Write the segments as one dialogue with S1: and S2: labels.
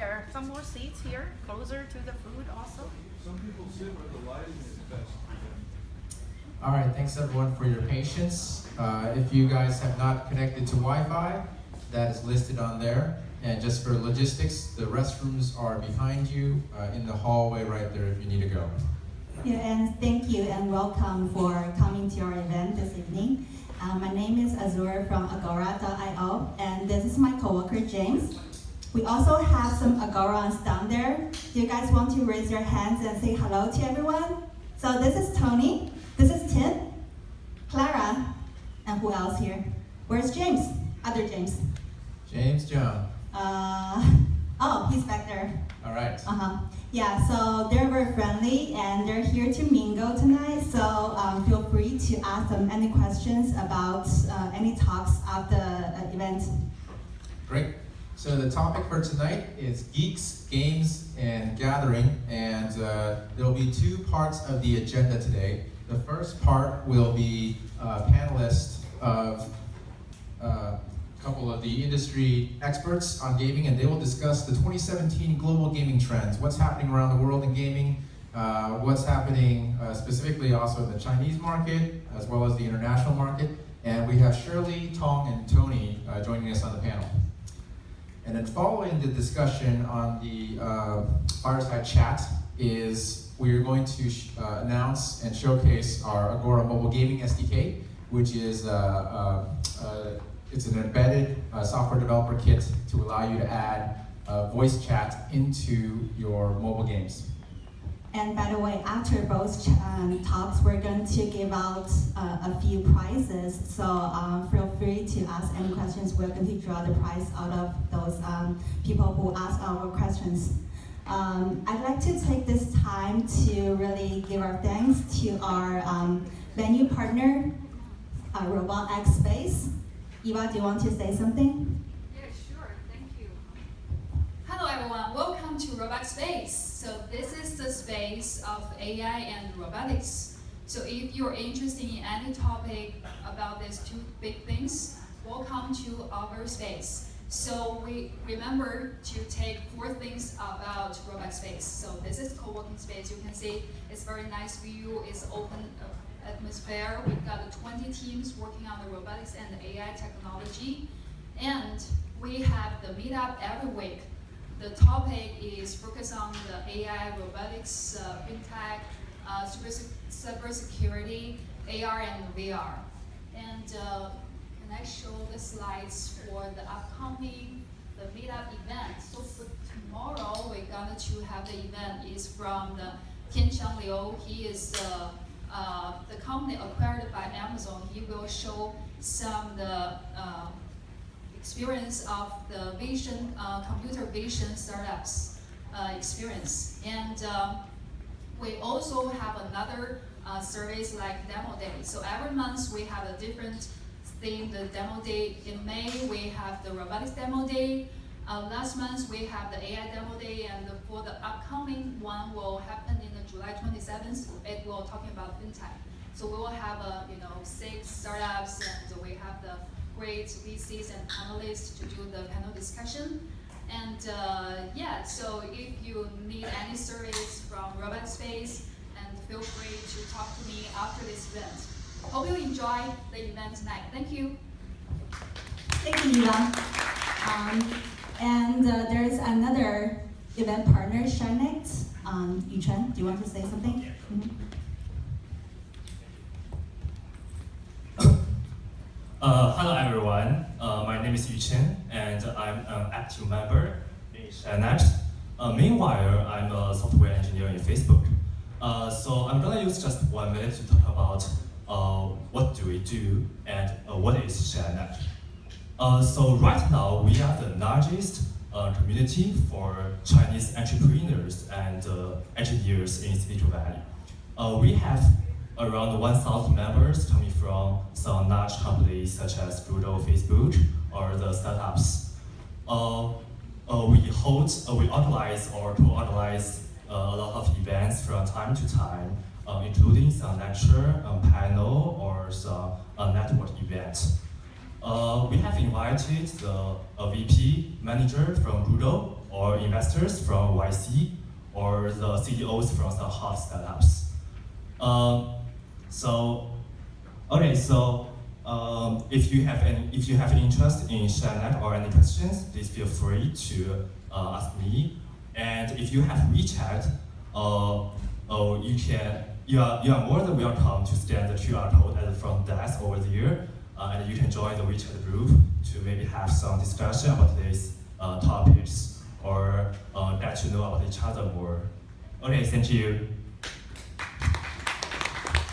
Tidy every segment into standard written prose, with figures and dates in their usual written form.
S1: there are some more seats here, closer to the food also.
S2: Some people sit where the lighting is best.
S3: All right, thanks everyone for your patience. If you guys have not connected to Wi-Fi, that is listed on there. And just for logistics, the restrooms are behind you in the hallway right there if you need to go.
S4: Yeah, and thank you and welcome for coming to our event this evening. My name is Azura from Agora.io, and this is my coworker James. We also have some Agorans down there. Do you guys want to raise your hands and say hello to everyone? So this is Tony, this is Tim, Clara, and who else here? Where's James? Other James.
S3: James John.
S4: Oh, he's back there.
S3: All right.
S4: Yeah, so they're very friendly and they're here to mingle tonight. So feel free to ask them any questions about any talks at the event.
S3: Great. So the topic for tonight is geeks, games, and gathering. And there will be two parts of the agenda today. The first part will be panelists of a couple of the industry experts on gaming, and they will discuss the 2017 global gaming trends, what's happening around the world in gaming, what's happening specifically also in the Chinese market, as well as the international market. And we have Shirley, Tong, and Tony joining us on the panel. And then following the discussion on the fireside chat is we're going to announce and showcase our Agora Mobile Gaming SDK, which is it's an embedded software developer kit to allow you to add voice chat into your mobile games.
S4: And by the way, after both talks, we're going to give out a few prizes. So feel free to ask any questions. We're going to draw the prize out of those people who ask our questions. I'd like to take this time to really give our thanks to our venue partner, RobotX Space. Eva, do you want to say something?
S5: Yeah, sure. Thank you. Hello, everyone. Welcome to RobotX Space. So this is the space of AI and robotics. So if you're interested in any topic about these two big things, welcome to our space. So we remember to take 4 things about RobotX Space. So this is co-working space. You can see it's very nice view. It's open atmosphere. We've got 20 teams working on the robotics and the AI technology. And we have the meetup every week. The topic is focused on the AI, robotics, fintech, cybersecurity, AR and VR. And can I show the slides for the upcoming the meetup event? So for tomorrow, we're going to have the event is from the Tianxiang Liu. He is the company acquired by Amazon. He will show some the experience of the vision, computer vision startups experience. And we also have another service like Demo Day. So every month we have a different theme. The Demo Day in May, we have the Robotics Demo Day. Last month we have the AI Demo Day, and for the upcoming one will happen in the July 27th. It will talking about fintech. So we will have 6 startups, and we have the great VCs and analysts to do the panel discussion. And so if you need any service from RobotX Space, and feel free to talk to me after this event. Hope you enjoy the event tonight. Thank you.
S4: Thank you, Eva. And there is another event partner, Shinect. Yuchen, do you want to say something?
S6: Yeah.
S4: Mm-hmm.
S6: Hello everyone, my name is Yuchen and I'm an active member in Shinect. Meanwhile, I'm a software engineer in Facebook. So I'm gonna use just 1 minute to talk about what do we do and what is Shinect. So right now, we are the largest community for Chinese entrepreneurs and engineers in Silicon Valley. We have around 1,000 members coming from some large companies such as Google, Facebook, or the startups. We organize or co-organize a lot of events from time to time, including some lecture, panel, or some network event. We have invited the VP manager from Google or investors from YC or the CEOs from some hot startups. If you have any interest in Shinect or any questions, please feel free to ask me. And if you have WeChat, you are more than welcome to scan the QR code at the front desk over there, and you can join the WeChat group to maybe have some discussion about today's topics or get to know about each other more. Okay, thank you.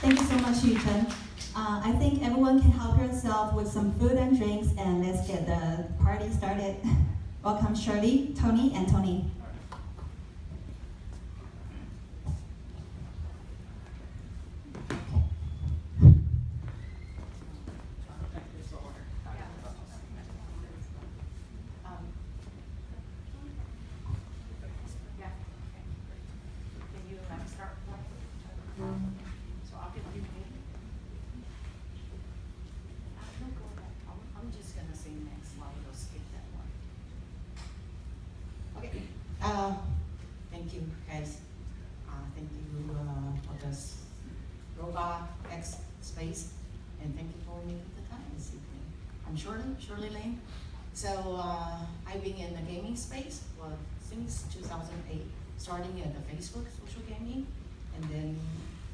S4: Thank you so much, Yuchen. I think everyone can help yourself with some food and drinks, and let's get the party started. Welcome, Shirley, Tony, and Tony.
S1: Can you start? So I'll give you. I'm just gonna say next while we'll skip that one.
S7: Okay. Thank you, guys. Thank you for this RobotX Space, and thank you for me the time this evening. I'm Shirley Lin. So I've been in the gaming space since 2008, starting at the Facebook social gaming, and then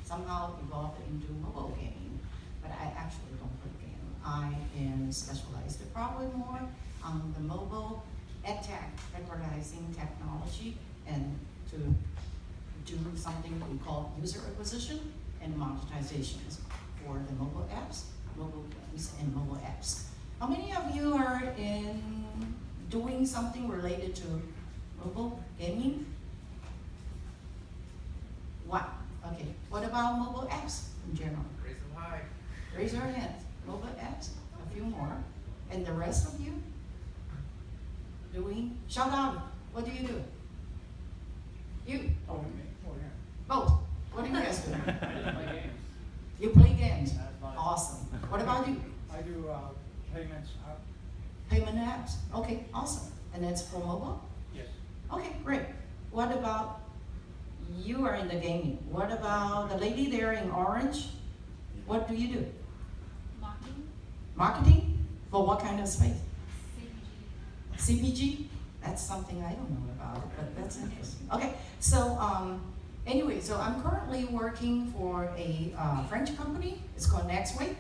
S7: somehow evolved into mobile gaming. But I actually don't play game. I am specialized probably more on the mobile EdTech, advertising technology, and to do something we call user acquisition and monetizations for the mobile apps, mobile games, and mobile apps. How many of you are doing something related to mobile gaming? What? Okay. What about mobile apps in general?
S2: Raise them high.
S7: Raise your hands. Mobile apps, a few more. And the rest of you? Doing? Shout out. What do you do? You?
S2: Oh, me? Oh, yeah.
S7: Both. What do you guys do?
S2: I just play games.
S7: You play games.
S2: That's fine.
S7: Awesome. What about you?
S2: I do payments.
S7: Payment apps. Okay, awesome. And that's for mobile?
S2: Yes.
S7: Okay, great. What about you are in the gaming? What about the lady there in orange? What do you do?
S5: Marketing,
S7: Marketing? For what kind of space?
S5: CPG.
S7: CPG? That's something I don't know about, but that's interesting. Okay, so anyway, so I'm currently working for a French company. It's called Nextway.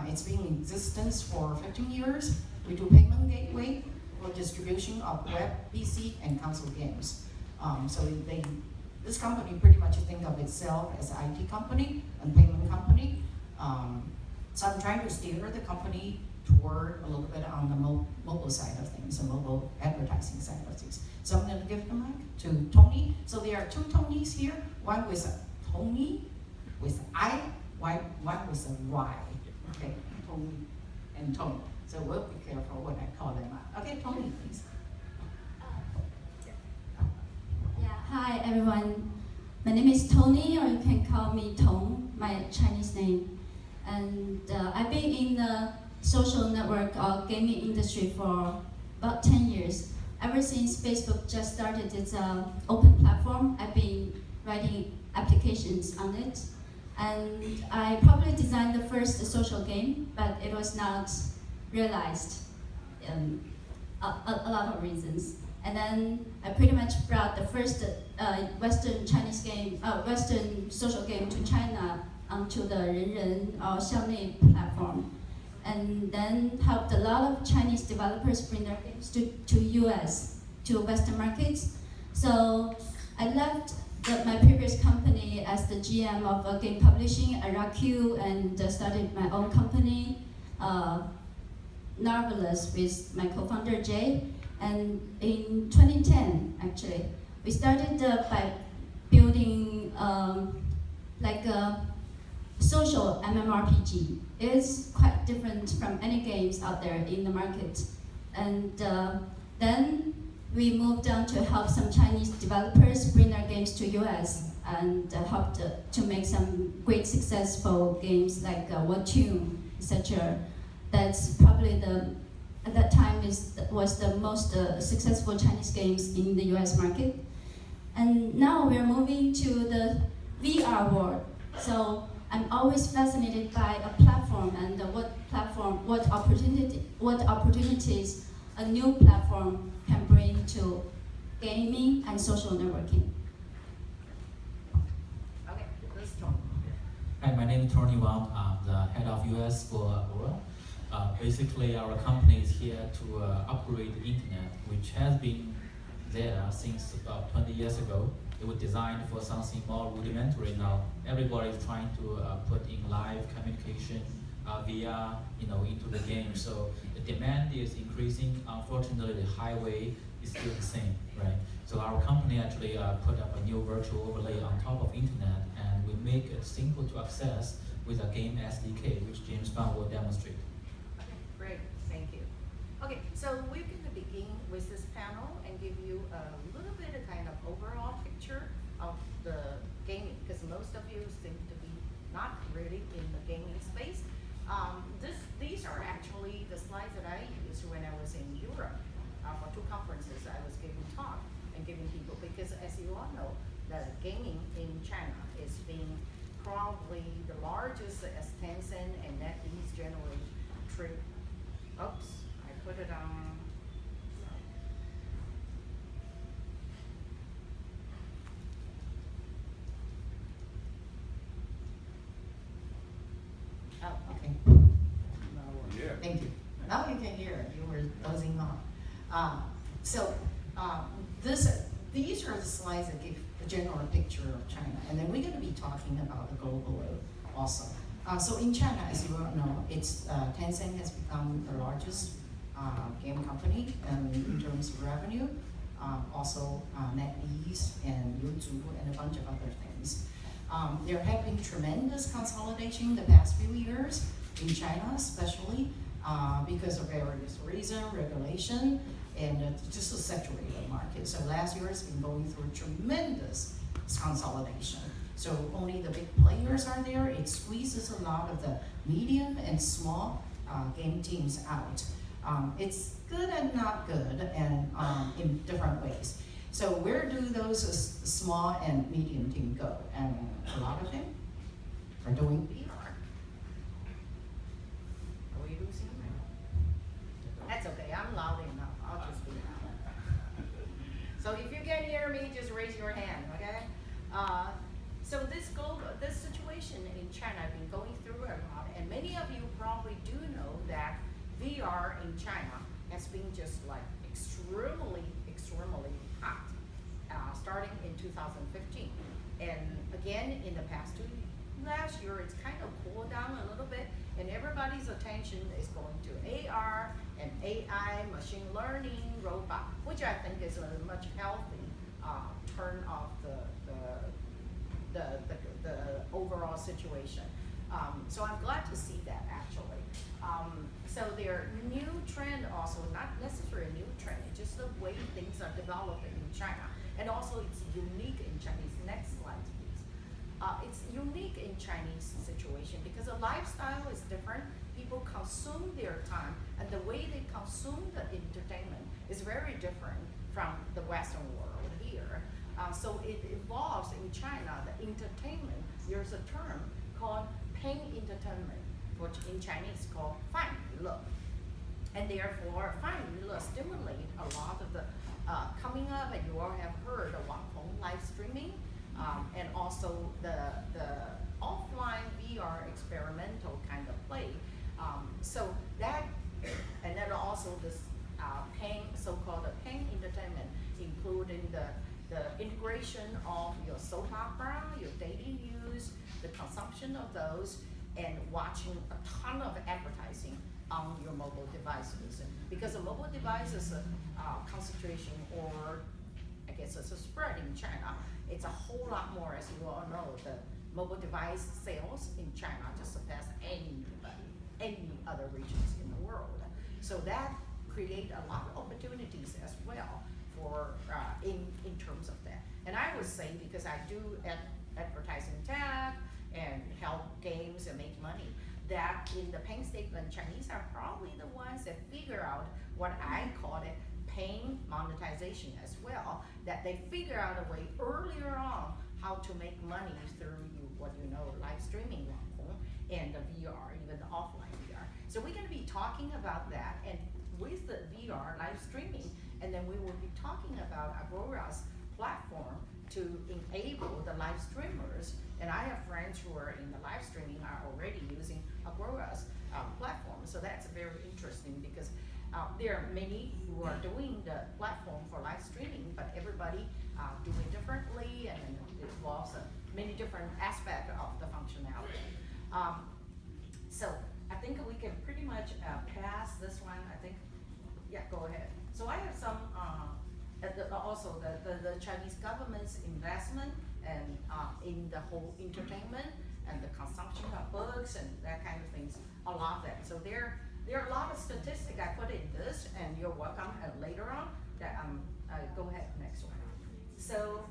S7: It's been in existence for 15 years. We do payment gateway for distribution of web, PC, and console games. This company pretty much think of itself as an IT company and payment company. So I'm trying to steer the company toward a little bit on the mobile side of things, the mobile advertising side of things. So I'm going to give the mic to Tony. So there are two Tonys here, one with a Tony with I, one with a Y. Okay, Tony and Tony. So we'll be careful when I call them out. Okay, Tony, please.
S4: Yeah, hi everyone. My name is Tony, or you can call me Tong, my Chinese name. And I've been in the social network or gaming industry for about 10 years. Ever since Facebook just started its open platform, I've been writing applications on it. And I probably designed the first social game, but it was not realized. A lot of reasons. And then I pretty much brought the first Western social game to China onto the Renren or Xiaonei platform. And then helped a lot of Chinese developers bring their games to US, to Western markets. So I left my previous company as the GM of game publishing at RAQ and started my own company, Narvelous, with my co-founder Jay. And in 2010, actually, we started by building like a social MMORPG. It's quite different from any games out there in the market. And then we moved on to help some Chinese developers bring their games to US and helped to make some great successful games like Whatune, etc. That's probably the at that time was the most successful Chinese games in the US market. And now we're moving to the VR world. So I'm always fascinated by a platform and what opportunities a new platform can bring to gaming and social networking.
S7: Okay, this is Tony.
S8: Hi, my name is Tony Wang. I'm the head of US for Agora. Basically, our company is here to upgrade the internet, which has been there since about 20 years ago. It was designed for something more rudimentary now. Everybody is trying to put in live communication via, into the game. So the demand is increasing. Unfortunately, the highway is still the same, right? So our company actually put up a new virtual overlay on top of internet, and we make it simple to access with a game SDK, which James Bond will demonstrate.
S7: Okay, great, thank you. Okay, so we're going to begin with this panel and give you a little bit of kind of overall picture of the gaming, because most of you seem to be not really in the gaming space. These are actually the slides that I used when I was in Europe for 2 conferences. I was giving talk and giving people, because as you all know, the gaming in China is being probably the largest as Tencent and NetEase generally trade. Oops, I put it on. Oh, okay. Thank you. Now you can hear, you were dozing off. These are the slides that give a general picture of China, and then we're going to be talking about the global also. So in China, as you all know, Tencent has become the largest game company in terms of revenue. Also NetEase and YouTube and a bunch of other things. There have been tremendous consolidation the past few years in China, especially because of various reasons, regulation, and just a saturated market. So last year it's been going through tremendous consolidation. So only the big players are there. It squeezes a lot of the medium and small game teams out. It's good and not good, and in different ways. So where do those small and medium teams go? And a lot of them are doing VR. Are we losing them? That's okay, I'm loud enough, I'll just be loud. So if you can hear me, just raise your hand, okay? So this situation in China has been going through a lot, and many of you probably do know that VR in China has been just like extremely hot, starting in 2015. And again, in the last year, it's kind of cooled down a little bit, and everybody's attention is going to AR and AI, machine learning, robot, which I think is a much healthy turn of the overall situation. So I'm glad to see that actually. So their new trend also, not necessarily a new trend, it's just the way things are developing in China. And also it's unique in Chinese. Next slide, please. It's unique in Chinese situation because the lifestyle is different. People consume their time, and the way they consume the entertainment is very different from the Western world here. So it evolves in China, the entertainment, there's a term called pain entertainment, which in Chinese is called 泛娱乐. And therefore, 泛娱乐 stimulate a lot of the coming up, and you all have heard of Wanpeng live streaming, and also the offline VR experimental kind of play. So that, and then also this pain, so-called pain entertainment, including the integration of your soap opera, your daily news, the consumption of those, and watching a ton of advertising on your mobile devices. Because the mobile devices concentration, or I guess it's a spread in China, it's a whole lot more, as you all know, the mobile device sales in China just surpass any other regions in the world. So that create a lot of opportunities as well for in terms of that. And I would say, because I do advertising tech and help games and make money, that in the pain statement, Chinese are probably the ones that figure out what I call it paying monetization as well, that they figure out a way earlier on how to make money through live streaming and the VR, even the offline VR. So we're gonna be talking about that, and with the VR live streaming, and then we will be talking about Agora's platform to enable the live streamers. And I have friends who are in the live streaming are already using Agora's platform. So that's very interesting because there are many who are doing the platform for live streaming, but everybody do it differently, and it involves many different aspects of the functionality. So I think we can pretty much pass this one. I think, yeah, go ahead. So I have some, also the Chinese government's investment and in the whole entertainment and the consumption of books and that kind of things, a lot of that. So there are a lot of statistics I put in this, and you're welcome later on that go ahead, next one. So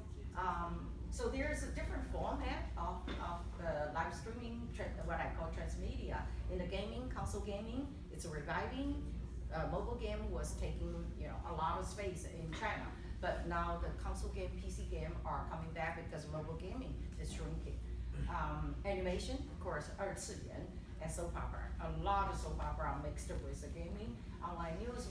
S7: so there's a different format of live streaming, what I call transmedia. In the gaming, console gaming, it's reviving. Mobile game was taking a lot of space in China, but now the console game, PC game are coming back because mobile gaming is shrinking. Animation, of course, 二次元 and soap opera. A lot of soap opera mixed with the gaming, online news,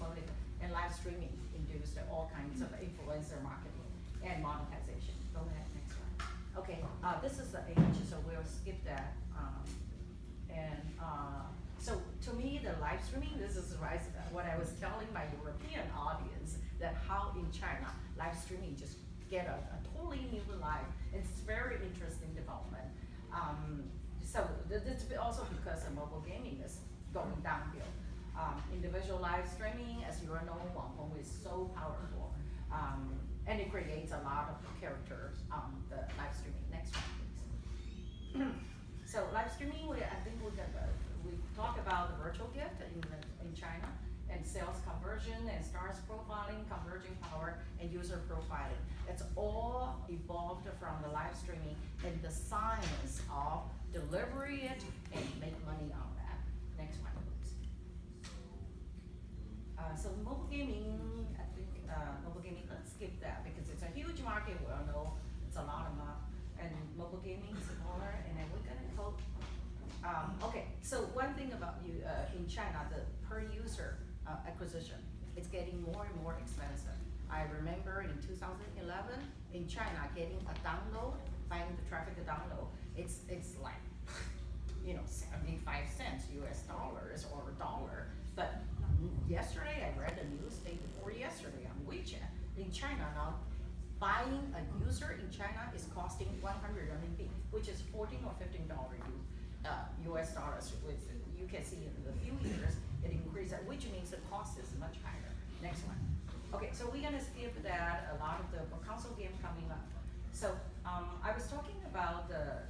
S7: and live streaming induced all kinds of influencer marketing and monetization. Go ahead, next one. Okay, this is the age, so we'll skip that. So to me, the live streaming, this is what I was telling my European audience, that how in China, live streaming just get a totally new life. It's very interesting development. So it's also because of mobile gaming is going downhill. Individual live streaming, as you all know, Wang is so powerful. And it creates a lot of characters on the live streaming. Next one, please. So live streaming, I think we talk about the virtual gift in China, and sales conversion, and stars profiling, converging power, and user profiling. It's all evolved from the live streaming and the science of delivery it and make money on that. Next one, please. So mobile gaming, I think mobile gaming, let's skip that because it's a huge market. We all know it's a lot of money. And mobile gaming is smaller, and then we're gonna go. Okay, so one thing about you in China, the per user acquisition, it's getting more and more expensive. I remember in 2011 in China, getting a download, buying the traffic to download, it's like 75 cents US dollars or $1. But yesterday I read the news day before yesterday on WeChat in China now. Buying a user in China is costing 100 RMB, which is $14 or $15 US dollars. You can see in a few years it increased, which means the cost is much higher. Next one. Okay, so we're gonna skip that. A lot of the console game coming up. So I was talking about the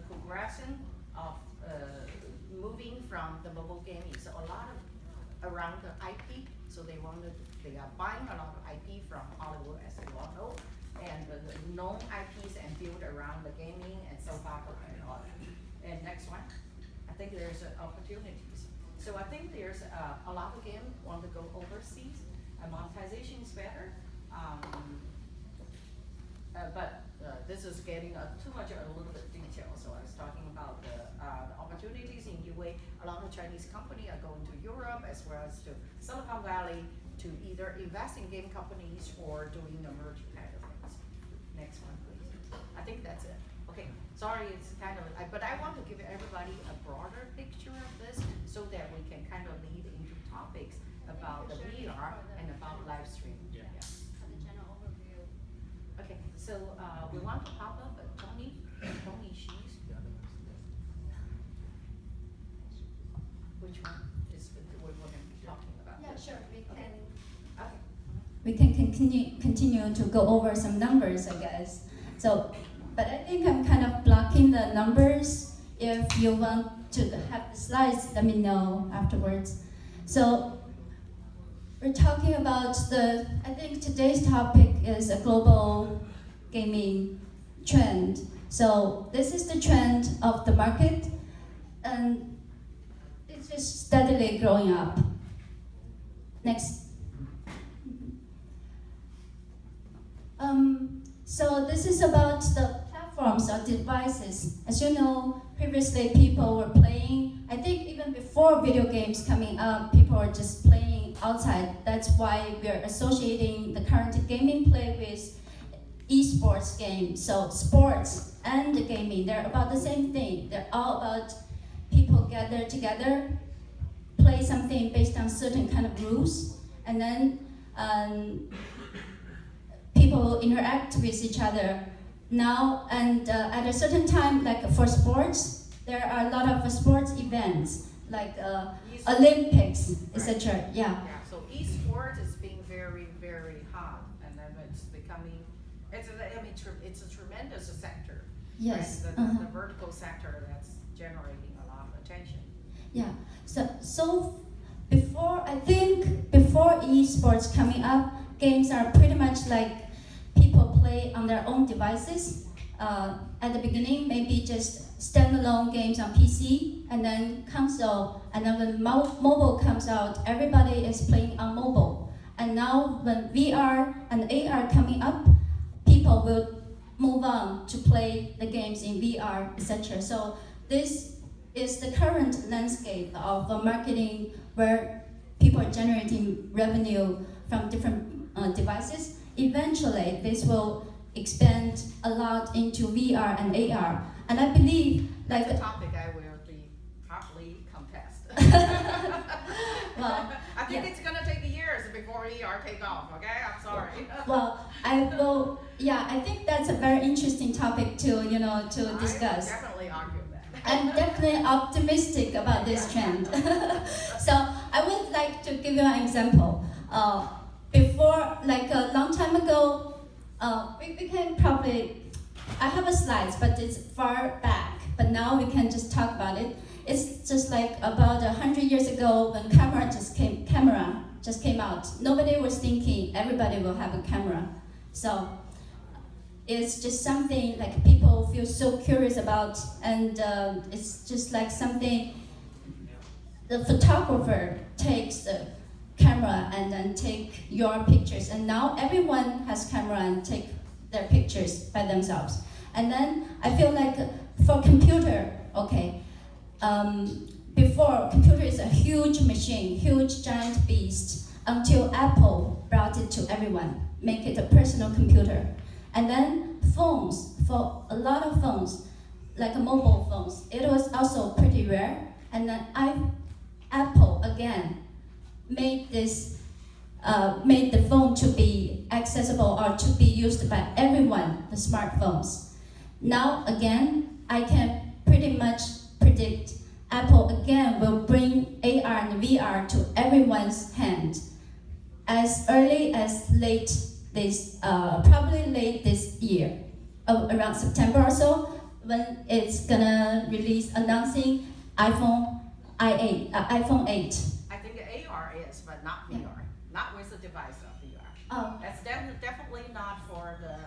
S7: progression of moving from the mobile gaming. So a lot of around the IP. So they are buying a lot of IP from Hollywood, as you all know, and the known IPs and build around the gaming and soap opera and all that. And next one, I think there's opportunities. So I think there's a lot of games want to go overseas, and monetization is better. But this is getting too much a little bit detail. So I was talking about the opportunities in UA. A lot of Chinese companies are going to Europe as well as to Silicon Valley to either invest in game companies or doing the merge kind of things. Next one, please. I think that's it. Okay, sorry, it's kind of, but I want to give everybody a broader picture of this so that we can kind of lead into topics about the VR and about live streaming. Yeah. Okay, so we want to pop up Tony Shees. Which one is what we're going to be talking about?
S9: Yeah, sure.
S7: We
S9: We can continue to go over some numbers, I guess. So, but I think I'm kind of blocking the numbers. If you want to have the slides, let me know afterwards. So, we're talking about I think today's topic is a global gaming trend. So this is the trend of the market, and it's just steadily growing up. Next. So this is about the platforms or devices. As you know, previously people were playing, I think even before video games coming up, people were just playing outside. That's why we're associating the current gaming play with esports games. So sports and the gaming, they're about the same thing. They're all about people gather together, play something based on certain kind of rules, and then people interact with each other. Now, and at a certain time, like for sports, there are a lot of sports events, like Olympics, etc. Yeah.
S7: So esports is being very, very hot, and then it's becoming, it's a tremendous sector.
S9: Yes.
S7: Right? The vertical sector that's generating a lot of attention.
S9: Yeah. So before, I think before esports coming up, games are pretty much like people play on their own devices. At the beginning, maybe just standalone games on PC, and then console, and then when mobile comes out, everybody is playing on mobile. And now when VR and AR coming up, people will move on to play the games in VR, etc. So this is the current landscape of marketing, where people are generating revenue from different devices. Eventually, this will expand a lot into VR and AR. And I believe, like,
S7: That's a topic I will be hotly contest.
S9: well,
S7: I think
S9: yeah.
S7: it's gonna take years before VR take off, okay? I'm sorry.
S9: Well, I think that's a very interesting topic to discuss.
S7: I will definitely argue that.
S9: I'm definitely optimistic about this trend. So I would like to give you an example. Before, like a long time ago, we can probably, I have a slides, but it's far back, but now we can just talk about it. It's just like about 100 years ago when camera just came out. Nobody was thinking everybody will have a camera. So it's just something like people feel so curious about, and it's just like something the photographer takes the camera and then take your pictures, and now everyone has camera and take their pictures by themselves. And then I feel like for computer, okay, before computer is a huge machine, huge giant beast, until Apple brought it to everyone, make it a personal computer. And then phones, for a lot of phones, like mobile phones, it was also pretty rare. And then Apple again made the phone to be accessible or to be used by everyone, the smartphones. Now again, I can pretty much predict Apple again will bring AR and VR to everyone's hand as early as probably late this year, around September or so, when it's gonna release announcing iPhone 8.
S7: I think AR is, but not VR, not with the device of VR.
S9: Oh.
S7: That's definitely not for the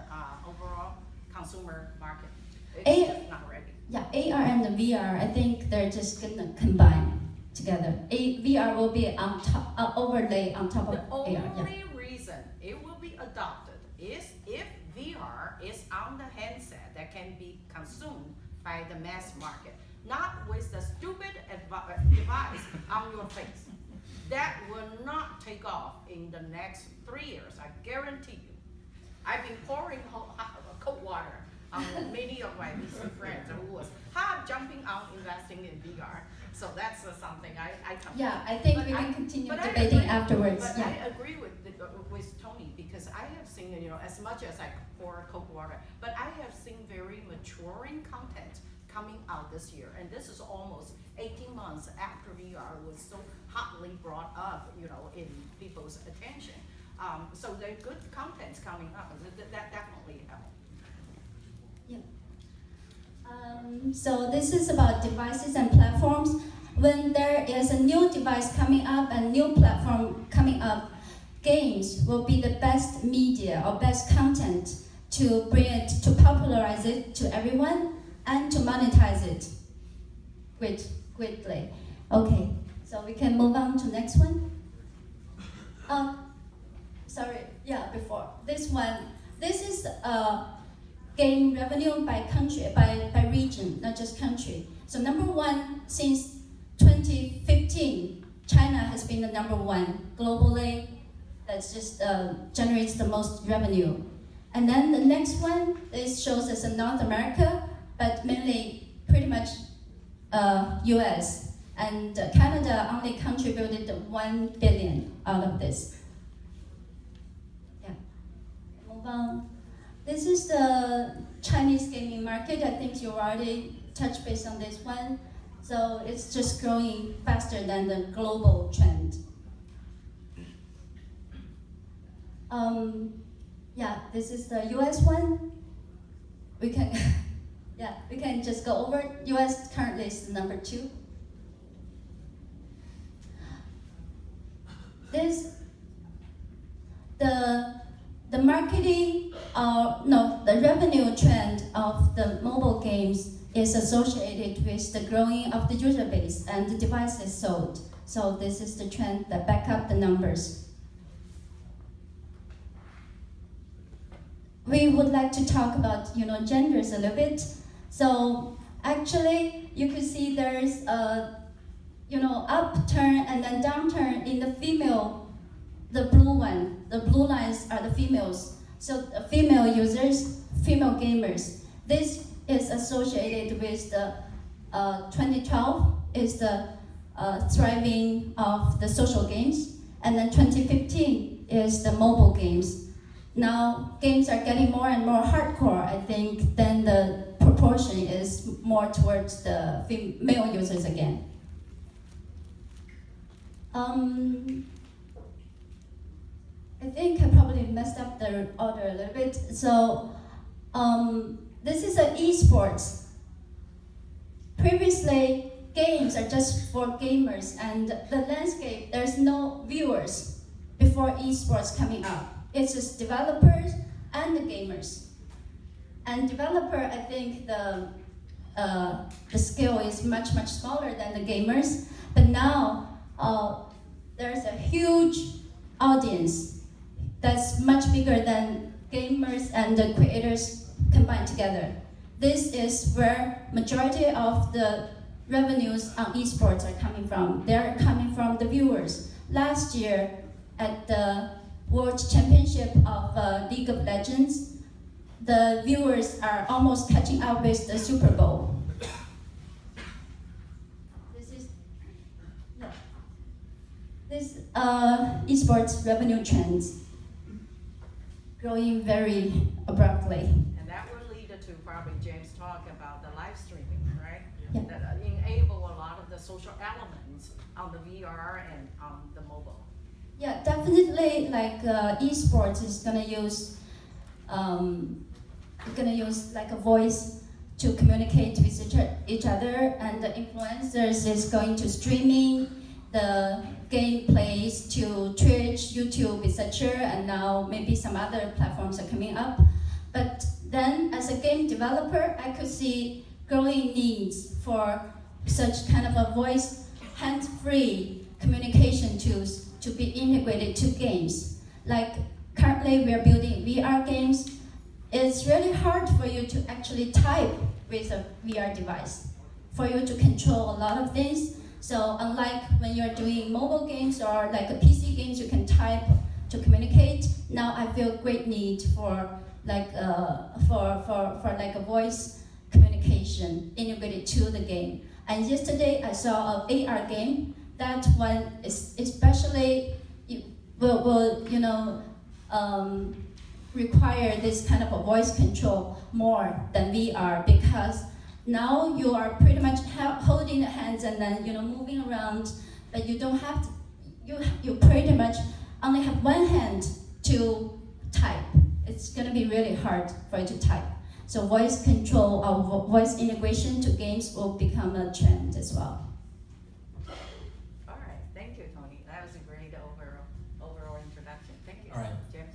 S7: overall consumer market. It's just not ready.
S9: Yeah, AR and the VR, I think they're just gonna combine together. VR will be on top, overlay on top of
S7: The
S9: AR. Yeah.
S7: only reason it will be adopted is if VR is on the handset that can be consumed by the mass market, not with the stupid device on your face. That will not take off in the next 3 years, I guarantee you. I've been pouring cold water on many of my VC friends who was half jumping on investing in VR. So that's something I come.
S9: Yeah, I think
S7: But
S9: we
S7: I-
S9: can continue
S7: but I
S9: debating
S7: agree-
S9: afterwards.
S7: But
S9: Yeah.
S7: I agree with Tony, because I have seen, as much as I pour cold water, but I have seen very maturing content coming out this year, and this is almost 18 months after VR was so hotly brought up, in people's attention. So there are good contents coming up, that definitely helps.
S9: Yeah. So this is about devices and platforms. When there is a new device coming up and new platform coming up, games will be the best media or best content to bring it, to popularize it to everyone and to monetize it quickly. Okay, so we can move on to next one. this one. This is game revenue by country, by region, not just country. So number one, since 2015, China has been the number one globally. That just generates the most revenue. And then the next one, this shows us in North America, but mainly pretty much US. And Canada only contributed 1 billion out of this. Yeah, move on. This is the Chinese gaming market. I think you already touched base on this one. So it's just growing faster than the global trend. Yeah, this is the US one. We can, yeah, we can just go over. US currently is number 2. The marketing, the revenue trend of the mobile games is associated with the growing of the user base and the devices sold. So this is the trend that back up the numbers. We would like to talk about genders a little bit. So actually, you could see there's a upturn and then downturn in the female. The blue one, the blue lines are the females. So female users, female gamers. This is associated with the 2012 is the thriving of the social games, and then 2015 is the mobile games. Now games are getting more and more hardcore. I think then the proportion is more towards the male users again. I think I probably messed up the order a little bit. So this is an esports. Previously, games are just for gamers, and the landscape, there's no viewers before esports coming up. It's just developers and the gamers. And developer, I think the scale is much, much smaller than the gamers. But now there's a huge audience that's much bigger than gamers and the creators combined together. This is where majority of the revenues on esports are coming from. They're coming from the viewers. Last year at the World Championship of League of Legends, the viewers are almost catching up with the Super Bowl. This esports revenue trends growing very abruptly.
S10: And that will lead to probably James talk about the live streaming, right?
S9: Yeah.
S10: That enable a lot of the social elements on the VR and on the mobile.
S9: Yeah, definitely. Like esports is gonna use like a voice to communicate with each other, and the influencers is going to streaming the gameplays to Twitch, YouTube, etc. And now maybe some other platforms are coming up. But then, as a game developer, I could see growing needs for such kind of a voice, hands-free communication tools to be integrated to games. Like currently we are building VR games. It's really hard for you to actually type with a VR device, for you to control a lot of things. So unlike when you're doing mobile games or like a PC games, you can type to communicate. Now I feel great need for like like a voice communication integrated to the game. And yesterday I saw an AR game. That one is especially will require this kind of a voice control more than VR, because now you are pretty much holding the hands and then moving around, but you don't have to. You pretty much only have one hand to type. It's gonna be really hard for you to type. So voice control or voice integration to games will become a trend as well.
S10: All right, thank you, Tony. That was a great overall introduction. Thank you.
S8: All right.
S10: James.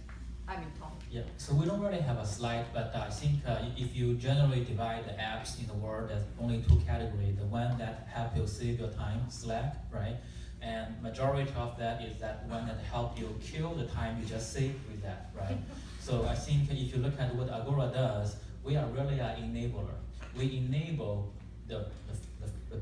S10: Tony.
S8: Yeah, so we don't really have a slide, but I think if you generally divide the apps in the world, there's only two categories. The one that help you save your time, Slack, right? And majority of that is that one that help you kill the time you just saved with that, right? So I think if you look at what Agora does, we are really an enabler. We enable the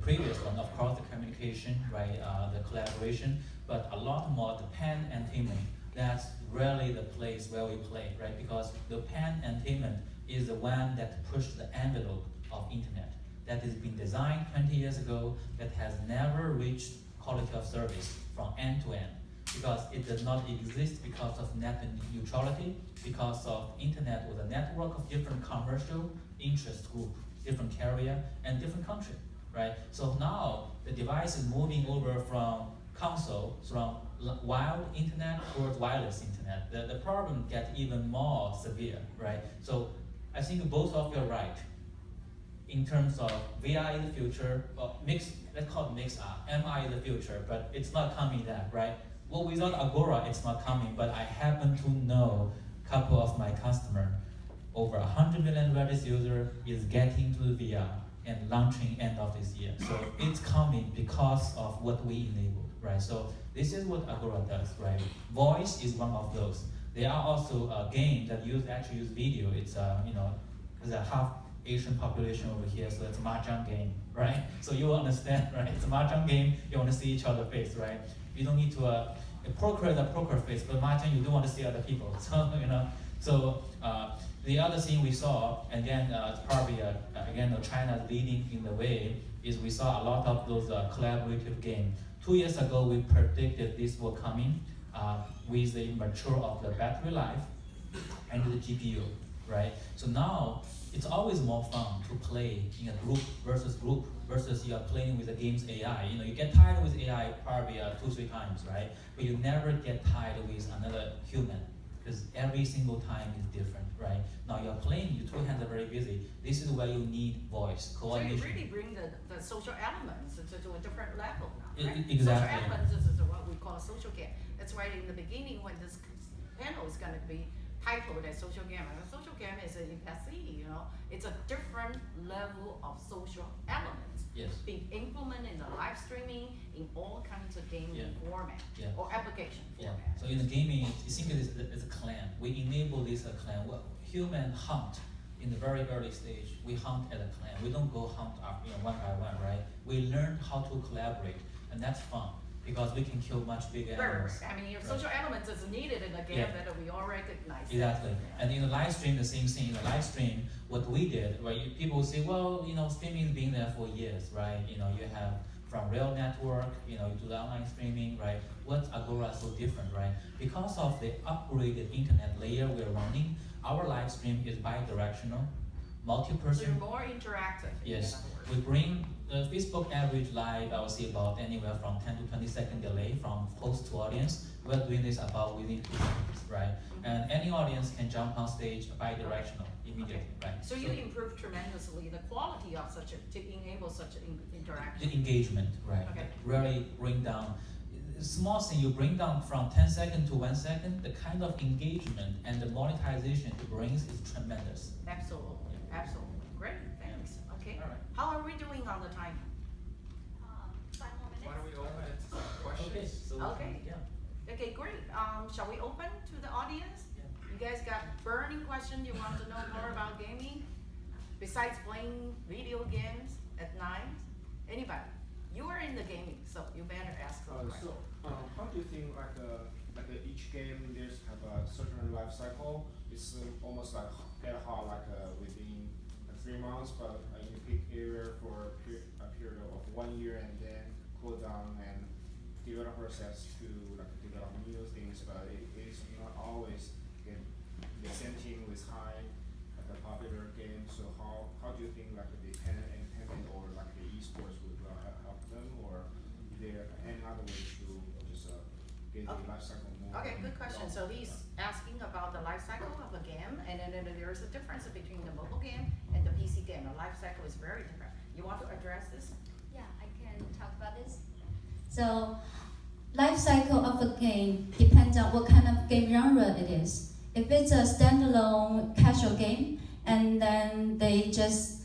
S8: previous one, of course, the communication, right, the collaboration, but a lot more the pan-entertainment. That's really the place where we play, right? Because the pan-entertainment is the one that pushed the envelope of internet. That has been designed 20 years ago, that has never reached quality of service from end to end. Because it does not exist because of net neutrality, because of internet was a network of different commercial interest group, different carrier, and different country, right? So now the device is moving over from console, from wild internet towards wireless internet. The problem gets even more severe, right? So I think both of you are right. In terms of VR in the future, let's call it mixed art, MI in the future, but it's not coming that, right? Well, without Agora, it's not coming, but I happen to know a couple of my customers, over 100 million Redis user is getting to the VR and launching end of this year. So it's coming because of what we enabled, right? So this is what Agora does, right? Voice is one of those. There are also games that actually use video. It's there's a half Asian population over here, so it's a mahjong game, right? So you understand, right? It's a mahjong game. You want to see each other's face, right? You don't need to poker is a poker face, but mahjong you do want to see other people. So So the other thing we saw, and then probably again China leading in the way, is we saw a lot of those collaborative games. 2 years ago, we predicted this will coming with the mature of the battery life and the GPU, right? So now it's always more fun to play in a group versus you are playing with the game's AI. You get tired with AI probably 2-3 times, right? But you never get tired with another human, because every single time is different, right? Now you're playing, your two hands are very busy. This is where you need voice, coordination.
S7: So you really bring the social elements to a different level now, right?
S8: Exactly.
S7: Social elements is what we call a social game. That's why in the beginning when this panel is going to be titled as social game, and a social game is an empathy, it's a different level of social elements.
S8: Yes.
S7: Being implemented in the live streaming, in all kinds of gaming format or application format.
S8: So in the gaming, you think it's a clan. We enable this clan. Well, human hunt in the very early stage. We hunt as a clan. We don't go hunt one by one, right? We learn how to collaborate, and that's fun because we can kill much bigger animals.
S7: I mean, social elements is needed in a game that we all recognize.
S8: Exactly. And in the live stream, the same thing. In the live stream, what we did, right? People say, well, streaming has been there for years, right? You have from real network, you do the online streaming, right? What's Agora so different, right? Because of the upgraded internet layer we're running, our live stream is bi-directional, multi-person.
S7: So you're more interactive.
S8: Yes. We bring the Facebook average live, I would say about anywhere from 10 to 20 second delay from host to audience. We're doing this about within 2 seconds, right? And any audience can jump on stage bi-directional immediately, right?
S7: So you improve tremendously the quality of to enable such interaction.
S8: The engagement, right?
S7: Okay.
S8: Really bring down, small thing you bring down from 10 seconds to 1 second, the kind of engagement and the monetization it brings is tremendous.
S7: Absolutely, absolutely. Great, thanks. Okay.
S8: All right.
S7: How are we doing on the time?
S1: 5 more minutes.
S2: Why don't we open it to questions?
S7: Okay.
S8: Yeah.
S7: Okay, great. Shall we open to the audience?
S8: Yeah.
S7: You guys got burning questions you want to know more about gaming? Besides playing video games at night? Anybody? You are in the gaming, so you better ask some questions.
S11: How do you think each game there's have a certain life cycle? It's almost like get hot within 3 months, but in the peak area for a period of 1 year, and then cool down, and developers has to develop new things, but it is not always the same team with high popular games. So how do you think the entertainment or the esports would help them, or is there any other way to just get the life cycle more?
S7: Okay, good question. So he's asking about the life cycle of a game, and then there's a difference between the mobile game and the PC game. The life cycle is very different. You want to address this?
S9: Yeah, I can talk about this. So, life cycle of a game depends on what kind of game genre it is. If it's a standalone casual game, and then they just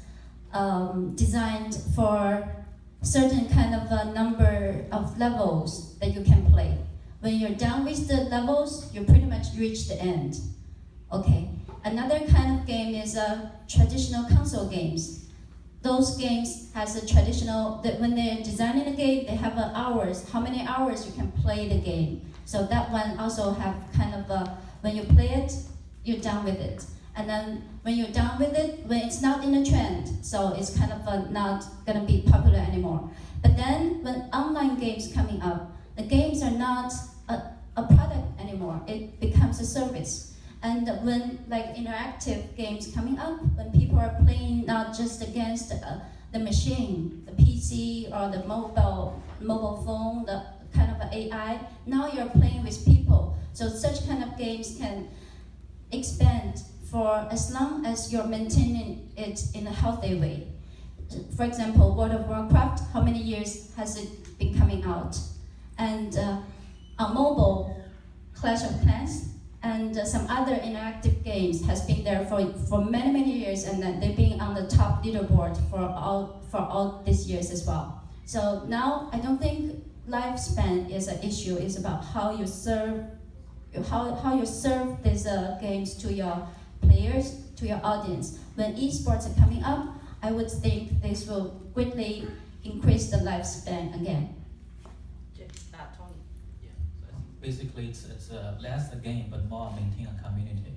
S9: designed for certain kind of a number of levels that you can play. When you're done with the levels, you pretty much reach the end. Okay. Another kind of game is traditional console games. Those games has a traditional, that when they're designing a game, they have hours, how many hours you can play the game. So that one also have kind of a, when you play it, you're done with it. And then when you're done with it, when it's not in a trend, so it's kind of not gonna be popular anymore. But then when online games coming up, the games are not a product anymore, it becomes a service. And when like interactive games coming up, when people are playing not just against the machine, the PC or the mobile phone, the kind of AI, now you're playing with people. So such kind of games can expand for as long as you're maintaining it in a healthy way. For example, World of Warcraft, how many years has it been coming out? And on mobile, Clash of Clans, and some other interactive games has been there for many years, and they've been on the top leaderboard for all these years as well. So now I don't think lifespan is an issue. It's about how you serve these games to your players, to your audience. When esports are coming up, I would think this will greatly increase the lifespan again.
S10: Tony.
S8: Yeah, so I think basically it's less a game, but more maintain a community.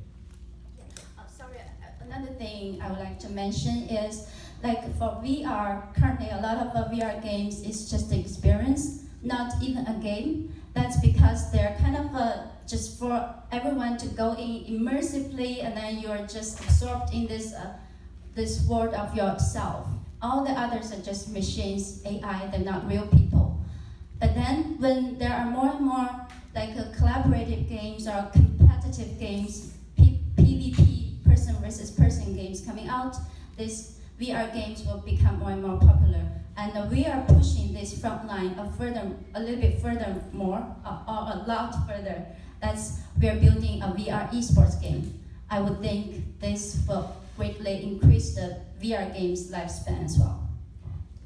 S9: Sorry, another thing I would like to mention is, like for VR, currently a lot of VR games is just the experience, not even a game. That's because they're kind of just for everyone to go in immersively, and then you're just absorbed in this world of yourself. All the others are just machines, AI, they're not real people. But then when there are more and more like collaborative games or competitive games, PvP, person versus person games coming out, these VR games will become more and more popular. And we are pushing this front line a little bit further more, or a lot further. We are building a VR esports game. I would think this will greatly increase the VR game's lifespan as well.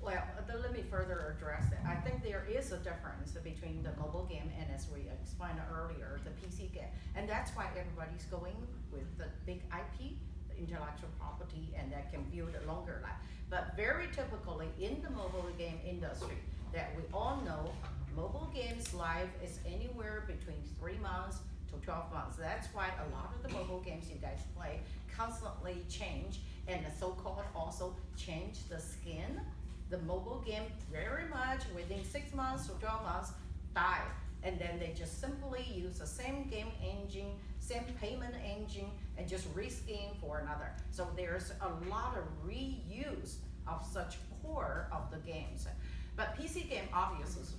S10: Well, let me further address it. I think there is a difference between the mobile game and, as we explained earlier, the PC game. And that's why everybody's going with the big IP, the intellectual property, and that can build a longer life. But very typically in the mobile game industry, that we all know, mobile games life is anywhere between 3 months to 12 months. That's why a lot of the mobile games you guys play constantly change, and the so-called also change the skin. The mobile game very much within 6 months to 12 months die, and then they just simply use the same game engine, same payment engine, and just reskin for another. So there's a lot of reuse of such core of the games. But PC game obviously is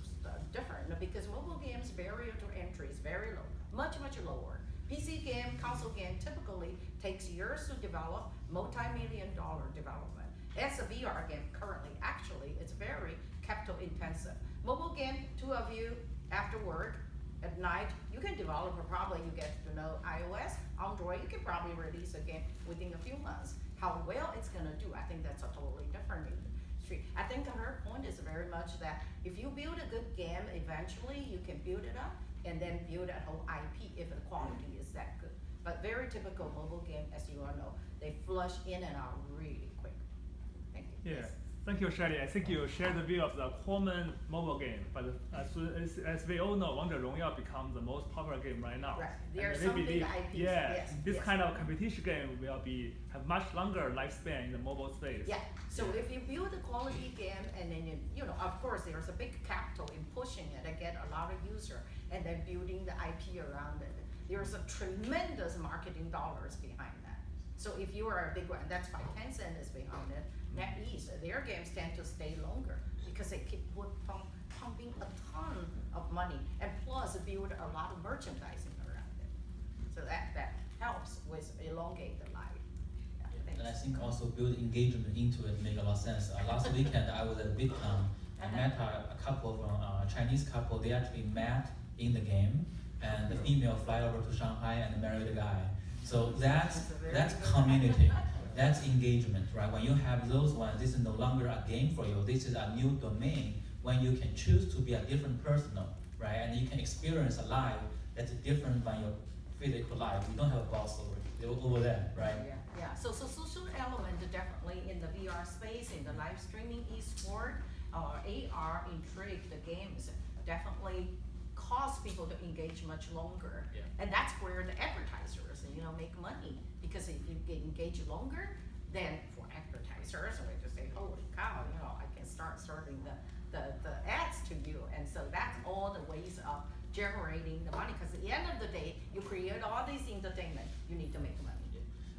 S10: different because mobile games barrier to entry is very low, much lower. PC game, console game typically takes years to develop, multi-million-dollar development. As a VR game currently, actually, it's very capital intensive. Mobile game, 2 of you after work, at night, you can develop probably, you get to know iOS, Android, you can probably release a game within a few months. How well it's gonna do, I think that's a totally different industry. I think her point is very much that if you build a good game, eventually you can build it up and then build a whole IP if the quality is that good. But very typical mobile game, as you all know, they flush in and out really quick. Thank you.
S12: Yeah. Thank you, Shirley. I think you share the view of the common mobile game, but as we all know, Wangzhe Rongyao becomes the most popular game right now.
S10: Right. There are
S12: And
S10: some
S12: they
S10: big
S12: believe,
S10: IPs.
S12: yeah,
S10: Yes.
S12: this
S10: yes.
S12: kind of competition game will have much longer lifespan in the mobile space.
S10: Yeah. So if you build a quality game and then you know, of course, there's a big capital in pushing it and get a lot of user and then building the IP around it. There's a tremendous marketing dollars behind that. So if you are a big one, that's why Tencent is behind it. NetEase, their games tend to stay longer because they keep pumping a ton of money and plus build a lot of merchandising around it. So that helps with elongate the life. Yeah,
S8: And I think also build engagement into it make a lot of sense. Last weekend I was at VidCon. I met a couple of Chinese couple. They actually met in the game, and the female fly over to Shanghai and married the guy. So that's community. that's engagement, right? When you have those ones, this is no longer a game for you. This is a new domain when you can choose to be a different person, right? And you can experience a life that's different than your physical life. You don't have a boss over there, right?
S10: Yeah, yeah. So social element definitely in the VR space, in the live streaming e-sport, AR intrigue, the games definitely cause people to engage much longer.
S8: Yeah.
S10: And that's where the advertisers, make money. Because if you get engaged longer, then for advertisers, we just say, holy cow, I can start serving the ads to you. And so that's all the ways of generating the money. Because at the end of the day, you create all these entertainment, you need to make money.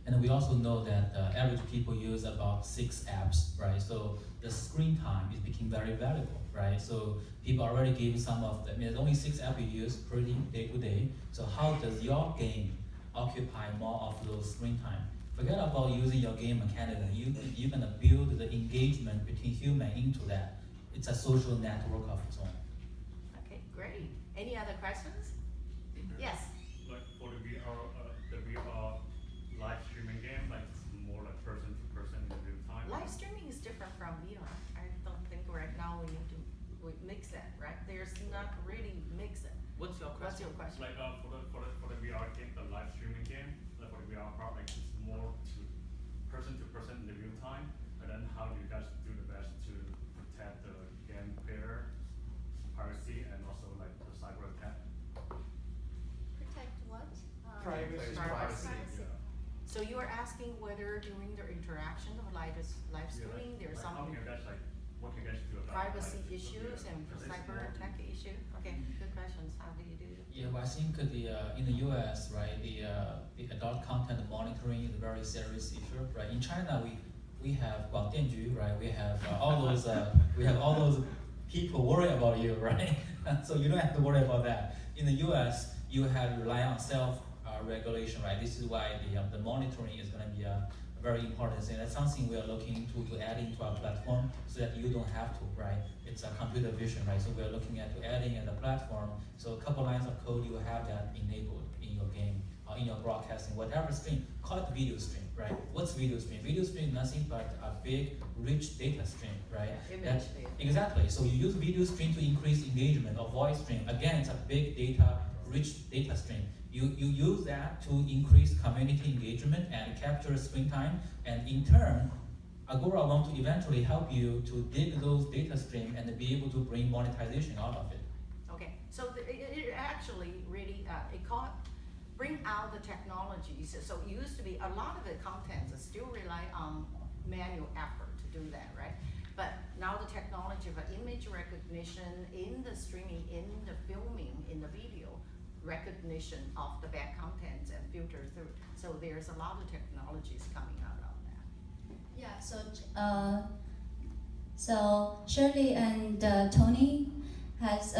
S8: And we also know that average people use about 6 apps, right? So the screen time is becoming very valuable, right? So people already give some of them. There's only 6 apps you use pretty day to day. So how does your game occupy more of those screen time? Forget about using your game mechanism. You're gonna build the engagement between human into that. It's a social network of its own.
S10: Okay, great. Any other questions? Yes.
S12: Like for the VR live streaming game, like it's more like person to person in real time.
S10: Live streaming is different from VR. I don't think right now we need to mix that, right? There's not really mix it.
S8: What's your
S10: What's your question?
S12: Like for the VR game, the live streaming game, like for the VR part, like it's more to person in the real time. And then how do you guys do the best to protect the game player privacy and also like the cyber attack?
S1: Protect what?
S2: Privacy.
S12: Yeah.
S10: So you are asking whether during the interaction of live streaming, there's
S12: How
S10: some
S12: can you guys what can you guys do about
S10: privacy
S12: like,
S10: issues and
S12: because it's
S10: cyber
S12: more-
S10: attack issue? Okay, good questions. How do you do it?
S8: Yeah, well, I think in the US, right, the adult content monitoring is a very serious issue, right? In China, we have Guangdianju, right? We have all those people worry about you, right? So you don't have to worry about that. In the US, you have rely on self regulation, right? This is why the monitoring is going to be a very important thing. That's something we are looking into to add into our platform so that you don't have to, right? It's a computer vision, right? So we're looking at adding at the platform. So a couple lines of code, you will have that enabled in your game or in your broadcasting, whatever stream. Call it video stream, right? What's video stream? Video stream is nothing but a big, rich data stream, right?
S10: Image data.
S8: Exactly. So you use video stream to increase engagement, or voice stream. Again, it's a big data, rich data stream. You use that to increase community engagement and capture screen time, and in turn, Agora wants to eventually help you to dig those data stream and be able to bring monetization out of it.
S10: Okay, so it actually really bring out the technologies. So it used to be a lot of the content still rely on manual effort to do that, right? But now the technology of image recognition in the streaming, in the filming, in the video recognition of the bad content and filter through. So there's a lot of technologies coming out of that.
S9: Yeah, so Shirley and Tony has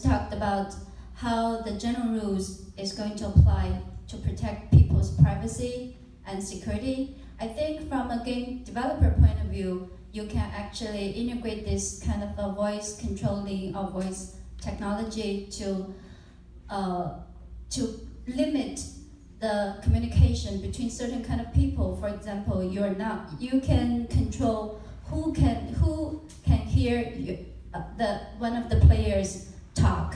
S9: talked about how the general rules is going to apply to protect people's privacy and security. I think from a game developer point of view, you can actually integrate this kind of a voice controlling or voice technology to limit the communication between certain kind of people. For example, you can control who can hear one of the players talk,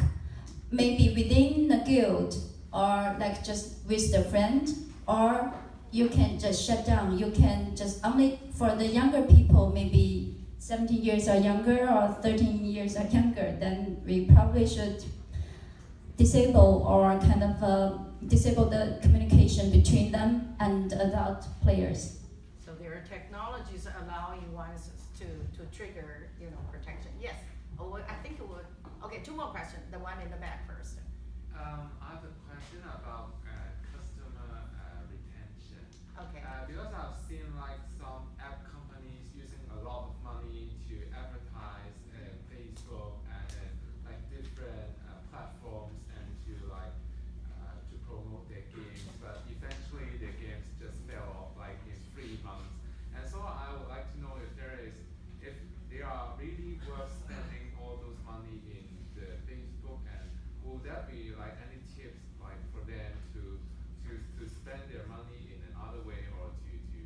S9: maybe within the guild or like just with the friend, or you can just shut down. You can just only for the younger people, maybe 17 years or younger or 13 years or younger, then we probably should disable or kind of disable the communication between them and adult players.
S10: So there are technologies allowing ones to trigger, protection. Yes. Oh, I think it would. Okay, 2 more questions. The one in the back first.
S2: I have a question about customer retention.
S10: Okay.
S2: Because I've seen like some app companies using a lot of money to advertise Facebook and like different platforms and to promote their games, but eventually their games just fell off like in 3 months. And so I would like to know if they are really worth spending all those money in the Facebook, and will there be like any tips like for them to spend their money in another way or to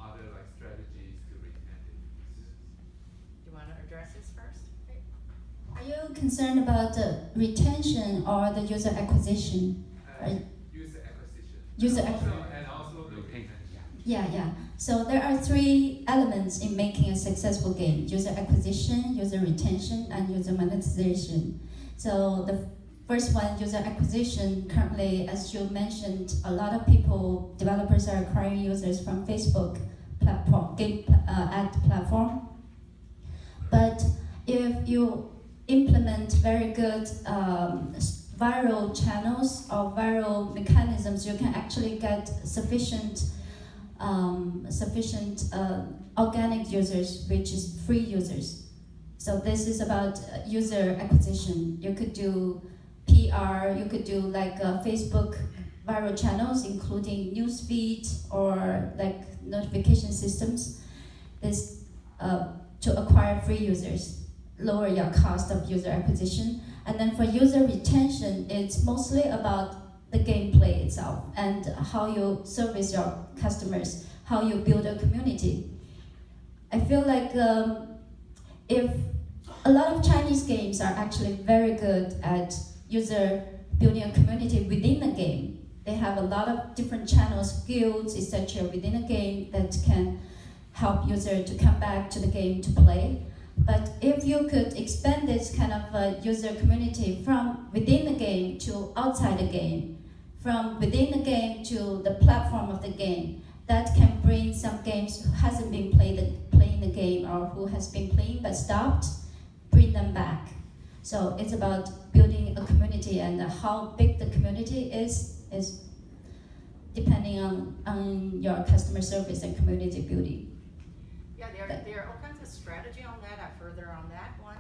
S2: other like strategies to retain the users?
S10: Do you want to address this first?
S9: Are you concerned about the retention or the user acquisition?
S2: User acquisition.
S9: User
S2: and also,
S9: acquisition.
S2: and also the retention.
S9: Yeah. So there are three elements in making a successful game: user acquisition, user retention, and user monetization. So the first one, user acquisition, currently, as you mentioned, a lot of people, developers are acquiring users from Facebook platform, game ad platform. But if you implement very good viral channels or viral mechanisms, you can actually get sufficient organic users, which is free users. So this is about user acquisition. You could do PR, you could do like Facebook viral channels, including newsfeed or like notification systems. This to acquire free users, lower your cost of user acquisition. And then for user retention, it's mostly about the gameplay itself and how you service your customers, how you build a community. I feel like if a lot of Chinese games are actually very good at user building a community within the game. They have a lot of different channels, guilds, etc. within a game that can help user to come back to the game to play. But if you could expand this kind of user community from within the game to outside the game, from within the game to the platform of the game, that can bring some games who hasn't been playing the game or who has been playing but stopped, bring them back. So it's about building a community, and how big the community is depending on your customer service and community building.
S10: Yeah, there are all kinds of strategy on that, further on that one,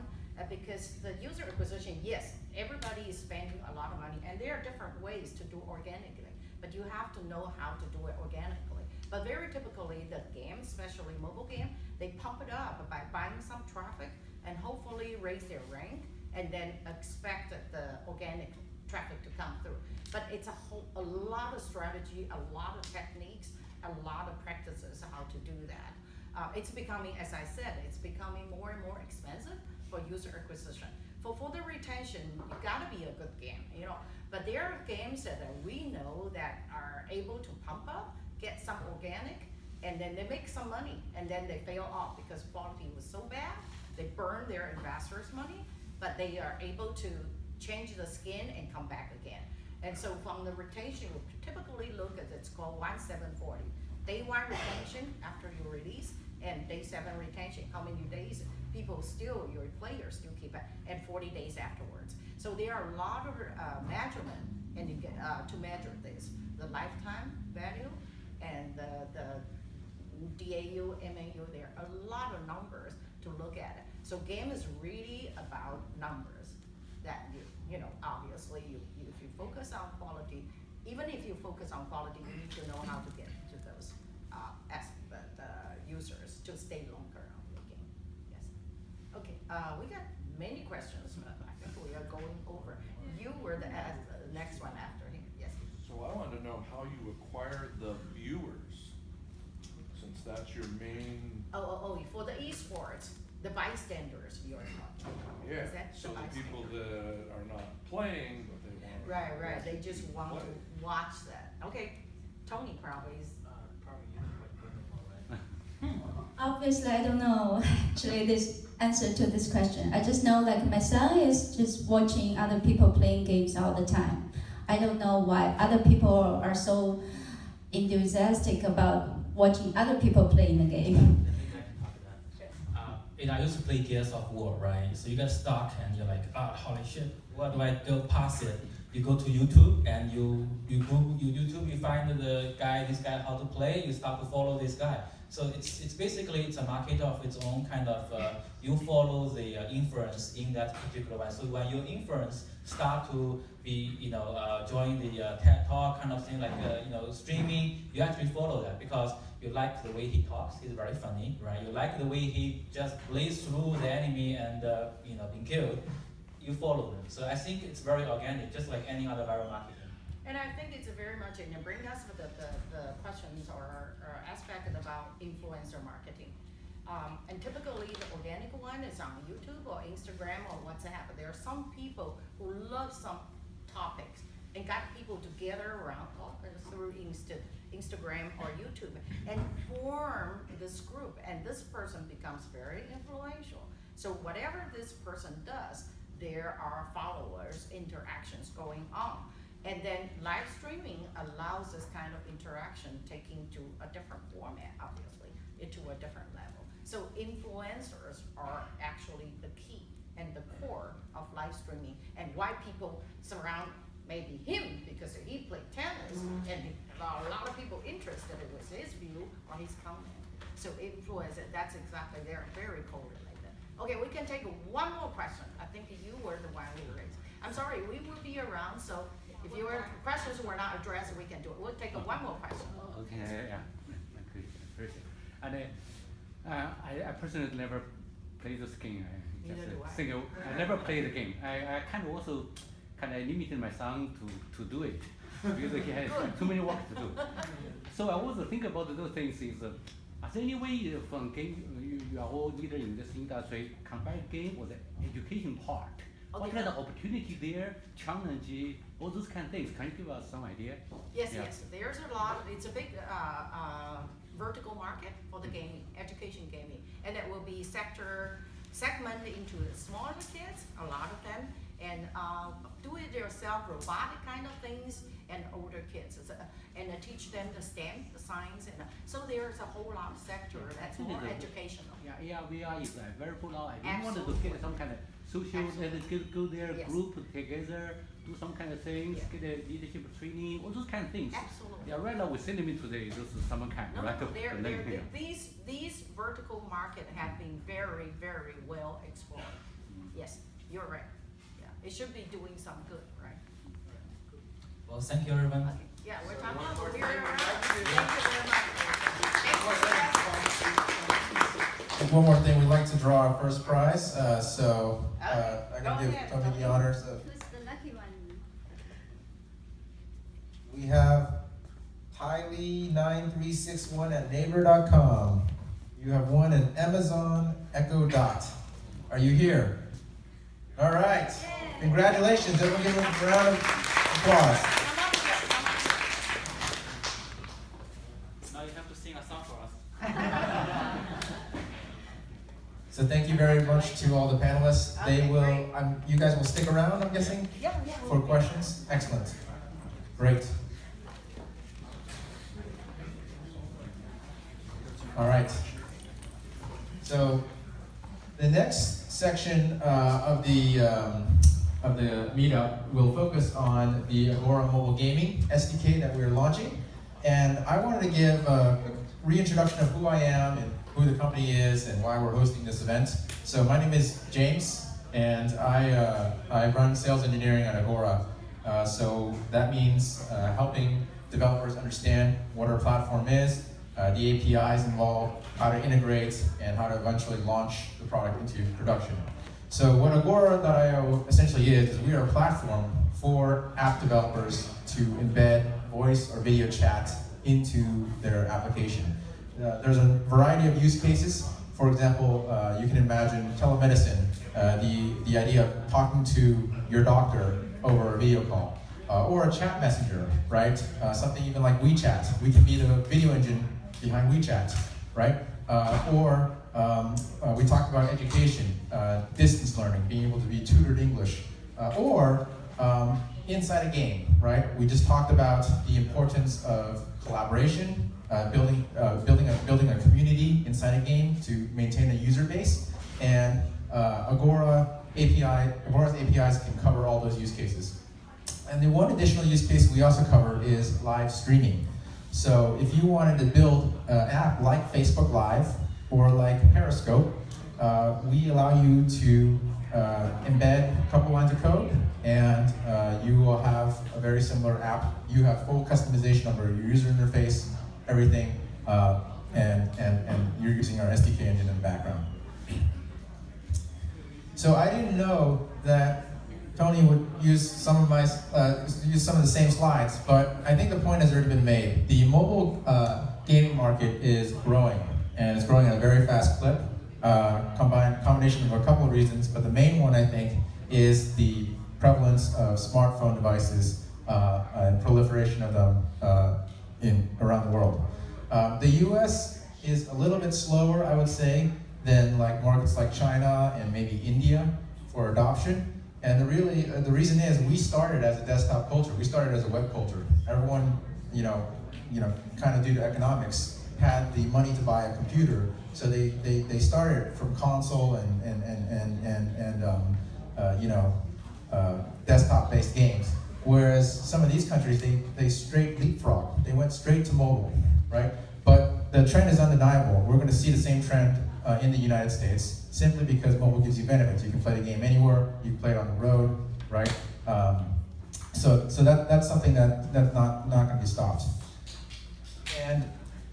S10: because the user acquisition, yes, everybody is spending a lot of money, and there are different ways to do organically, but you have to know how to do it organically. But very typically, the game, especially mobile game, they pump it up by buying some traffic and hopefully raise their rank, and then expect the organic traffic to come through. But it's a lot of strategy, a lot of techniques, a lot of practices how to do that. It's becoming, as I said, it's becoming more and more expensive for user acquisition. For the retention, you gotta be a good game, But there are games that we know that are able to pump up, get some organic, and then they make some money, and then they fail off because quality was so bad, they burn their investors' money, but they are able to change the skin and come back again. And so from the retention, we typically look at, it's called 1-7-40. Day 1 retention after you release, and day 7 retention, how many days people still, your players still keep it, and 40 days afterwards. So there are a lot of measurement and you get, to measure this. The lifetime value and the DAU, MAU, there are a lot of numbers to look at it. So game is really about numbers that obviously if you focus on quality, even if you focus on quality, you need to know how to get to those users to stay longer on the game. Yes. Okay, we got many questions, but I think we are going over. You were the next one after him. Yes.
S13: So I wanted to know how you acquire the viewers, since that's your main.
S10: Oh, for the esports, the bystanders you're talking about.
S13: Yeah,
S10: Is that
S13: so the
S10: bystander?
S13: people that are not playing, but they want to.
S10: Right, they just want to watch that. Okay, Tony probably is.
S9: Obviously, I don't know actually this answer to this question. I just know like my son is just watching other people playing games all the time. I don't know why other people are so enthusiastic about watching other people playing the game.
S8: I used to play Gears of War, right? So you get stuck and you're like, holy shit, where do I go past it? You go to YouTube and you Google YouTube, you find this guy how to play, you start to follow this guy. So it's basically it's a market of its own kind of, you follow the influence in that particular one. So when your influence start to be, join the TED Talk kind of thing, like, streaming, you actually follow that because you like the way he talks, he's very funny, right? You like the way he just plays through the enemy and, being killed, you follow them. So I think it's very organic, just like any other viral marketing.
S10: And I think it's very much, and it brings us with the questions or aspect about influencer marketing. And typically the organic one is on YouTube or Instagram or WhatsApp. There are some people who love some topics and got people together around through Instagram or YouTube and form this group, and this person becomes very influential. So whatever this person does, there are followers, interactions going on. And then live streaming allows this kind of interaction taking to a different format, obviously, to a different level. So influencers are actually the key and the core of live streaming, and why people surround maybe him because he played tennis, and a lot of people interested with his view or his comment. So influencer, that's exactly, they're very correlated. Okay, we can take one more question. I think you were the one who raised. I'm sorry, we will be around, so if your questions were not addressed, we can do it. We'll take one more question.
S14: Okay, yeah, appreciate. And I personally never played this game. I never played the game. I kind of also limited my son to do it because he has too many work to do. So I also think about those things is, is there any way from game, you are all leader in this industry, combine game with the education part?
S10: Okay.
S14: What kind of opportunity there, challenge, all those kind of things? Can you give us some idea?
S10: Yes,
S14: Yeah.
S10: yes. There's a lot. It's a big vertical market for the gaming, education gaming, and it will be segmented into smaller kids, a lot of them, and do-it-yourself robotic kind of things, and older kids, and teach them the STEM, the science, and so there's a whole lot of sector that's more educational.
S14: Yeah, VR is very popular. I really wanted to get some kind of social, go there,
S10: Yes.
S14: group together, do some kind of things, get a leadership training, all those kind of things.
S10: Absolutely.
S14: Yeah, right now we send them into this summer camp,
S10: No,
S14: right?
S10: no,
S14: Yeah.
S10: these vertical market have been very, very well explored. Yes, you're right. Yeah, it should be doing some good, right?
S8: Well, thank you, everyone.
S10: Okay. Yeah, we're talking about we're around. Thank you very much.
S3: And one more thing, we'd like to draw our first prize, so I'm going to give Tony the honors of.
S9: Who's the lucky one?
S3: We have Tylee9361 at neighbor.com. You have won an Amazon Echo Dot. Are you here? All right. Congratulations. Everyone give them a round of applause.
S8: Now you have to sing a song for us.
S3: So thank you very much to all the panelists. They will, you guys will stick around, I'm guessing, for questions? Excellent. Great. All right. So the next section of the meetup will focus on the Agora Mobile Gaming SDK that we're launching. And I wanted to give a quick reintroduction of who I am and who the company is and why we're hosting this event. So my name is James, and I run sales engineering at Agora. So that means helping developers understand what our platform is, the APIs involved, how to integrate, and how to eventually launch the product into production. So what Agora.io essentially is we are a platform for app developers to embed voice or video chat into their application. There's a variety of use cases. For example, you can imagine telemedicine, the idea of talking to your doctor over a video call, or a chat messenger, right? Something even like WeChat. We can be the video engine behind WeChat, right? Or we talked about education, distance learning, being able to be tutored English, or inside a game, right? We just talked about the importance of collaboration, building a community inside a game to maintain a user base, and Agora's APIs can cover all those use cases. And the one additional use case we also cover is live streaming. So if you wanted to build an app like Facebook Live or like Periscope, we allow you to embed a couple lines of code, and you will have a very similar app. You have full customization of your user interface, everything, and you're using our SDK engine in the background. So I didn't know that Tony would use some of the same slides, but I think the point has already been made. The mobile gaming market is growing, and it's growing at a very fast clip. Combination of a couple of reasons, but the main one I think is the prevalence of smartphone devices and proliferation of them around the world. The U.S. is a little bit slower, I would say, than like markets like China and maybe India for adoption. And the reason is we started as a desktop culture. We started as a web culture. Everyone, kind of due to economics, had the money to buy a computer, so they started from console and desktop-based games. Whereas some of these countries, they straight leapfrog. They went straight to mobile, right? But the trend is undeniable. We're going to see the same trend in the United States, simply because mobile gives you benefits. You can play the game anywhere. You can play it on the road, right? So that's something that's not going to be stopped. And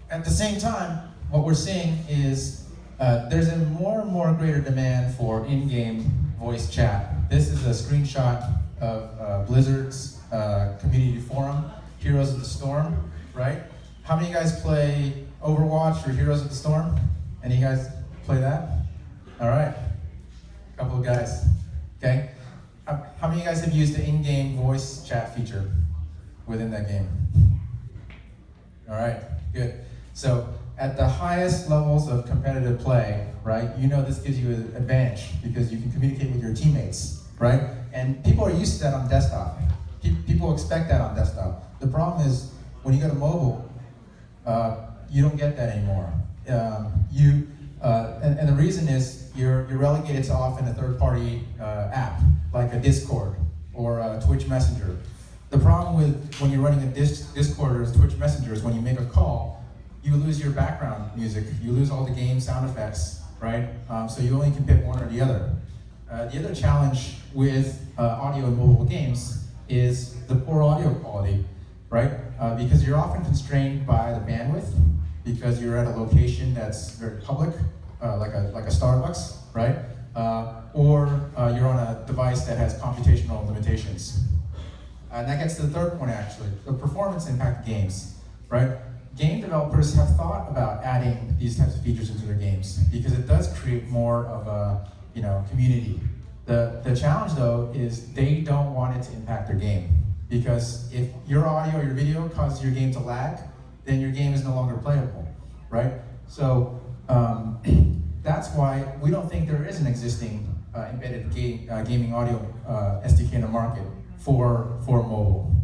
S3: at the same time, what we're seeing is there's a more and more greater demand for in-game voice chat. This is a screenshot of Blizzard's community forum, Heroes of the Storm, right? How many of you guys play Overwatch or Heroes of the Storm? Any of you guys play that? All right, a couple of guys, okay? How many of you guys have used the in-game voice chat feature within that game? All right, good. So at the highest levels of competitive play, right, this gives you an advantage because you can communicate with your teammates, right? And people are used to that on desktop. People expect that on desktop. The problem is when you go to mobile, you don't get that anymore. And the reason is you're relegated to often a third-party app, like a Discord or a Twitch Messenger. The problem with when you're running a Discord or a Twitch Messenger is when you make a call, you lose your background music, you lose all the game sound effects, right? So you only can pick one or the other. The other challenge with audio in mobile games is the poor audio quality, right? Because you're often constrained by the bandwidth, because you're at a location that's very public, like a Starbucks, right? Or you're on a device that has computational limitations. And that gets to the third point, actually, the performance impact of games, right? Game developers have thought about adding these types of features into their games because it does create more of a community. The challenge, though, is they don't want it to impact their game. Because if your audio or your video causes your game to lag, then your game is no longer playable, right? So that's why we don't think there is an existing embedded gaming audio SDK in the market for mobile.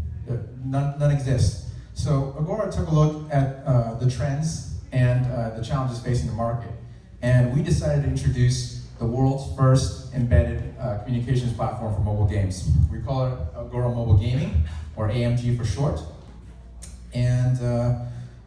S3: None exists. So Agora took a look at the trends and the challenges facing the market. And we decided to introduce the world's first embedded communications platform for mobile games. We call it Agora Mobile Gaming, or AMG for short. And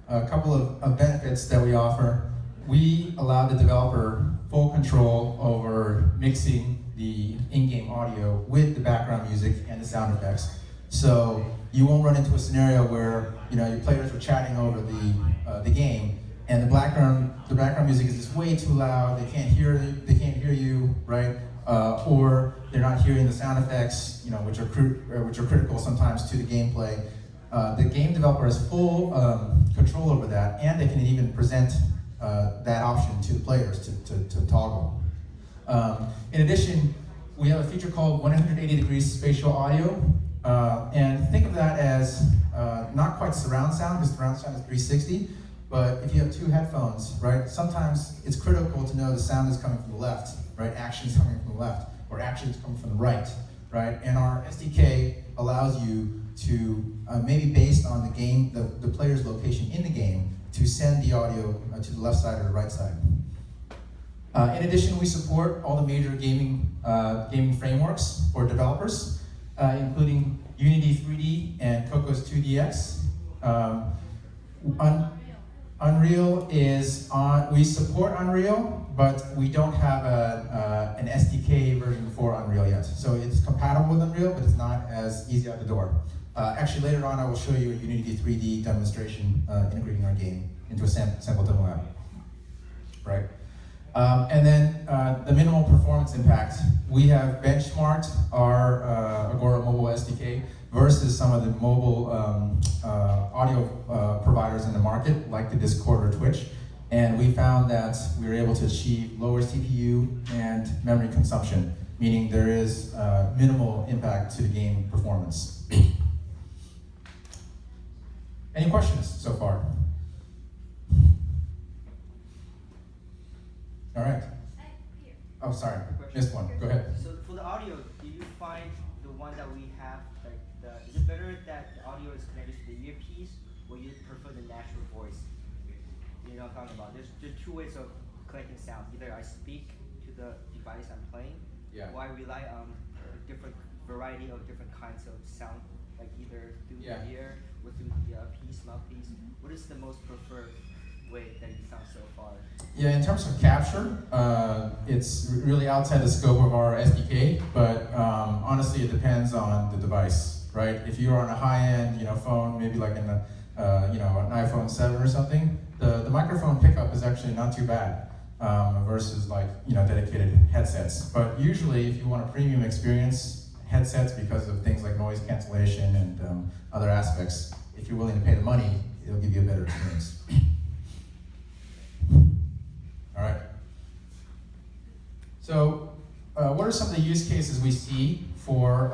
S3: a couple of benefits that we offer. We allow the developer full control over mixing the in-game audio with the background music and the sound effects. So you won't run into a scenario where your players are chatting over the game, and the background music is just way too loud. They can't hear you, right? Or they're not hearing the sound effects, which are critical sometimes to the gameplay. The game developer has full control over that, and they can even present that option to the players to toggle. In addition, we have a feature called 180 degrees spatial audio, and think of that as not quite surround sound, because surround sound is 360, but if you have two headphones, right, sometimes it's critical to know the sound is coming from the left, right, action is coming from the left, or action is coming from the right, right, and our SDK allows you to, maybe based on the game, the player's location in the game, to send the audio to the left side or the right side. In addition, we support all the major gaming frameworks for developers, including Unity 3D and Cocos 2DX. Unreal is on, we support Unreal, but we don't have an SDK version for Unreal yet. So it's compatible with Unreal, but it's not as easy out the door. Actually, later on, I will show you a Unity 3D demonstration integrating our game into a sample demo app, right? And then the minimal performance impact. We have benchmarked our Agora Mobile SDK versus some of the mobile audio providers in the market, like the Discord or Twitch. And we found that we were able to achieve lower CPU and memory consumption, meaning there is minimal impact to the game performance. Any questions so far? All right. Oh, sorry, missed one. Go ahead.
S15: So for the audio, do you find the one that we have, like is it better that the audio is connected to the earpiece, or you prefer the natural voice? You know what I'm talking about? There's two ways of collecting sound. Either I speak to the device I'm playing, or I rely on a different variety of different kinds of sound, like either through the ear or through the mouthpiece. What is the most preferred way that you found so far?
S3: Yeah, in terms of capture, it's really outside the scope of our SDK, but honestly, it depends on the device, right? If you're on a high-end, phone, maybe like in an iPhone 7 or something, the microphone pickup is actually not too bad versus like dedicated headsets. But usually, if you want a premium experience, headsets, because of things like noise cancellation and other aspects, if you're willing to pay the money, it'll give you a better experience. All right. So, what are some of the use cases we see for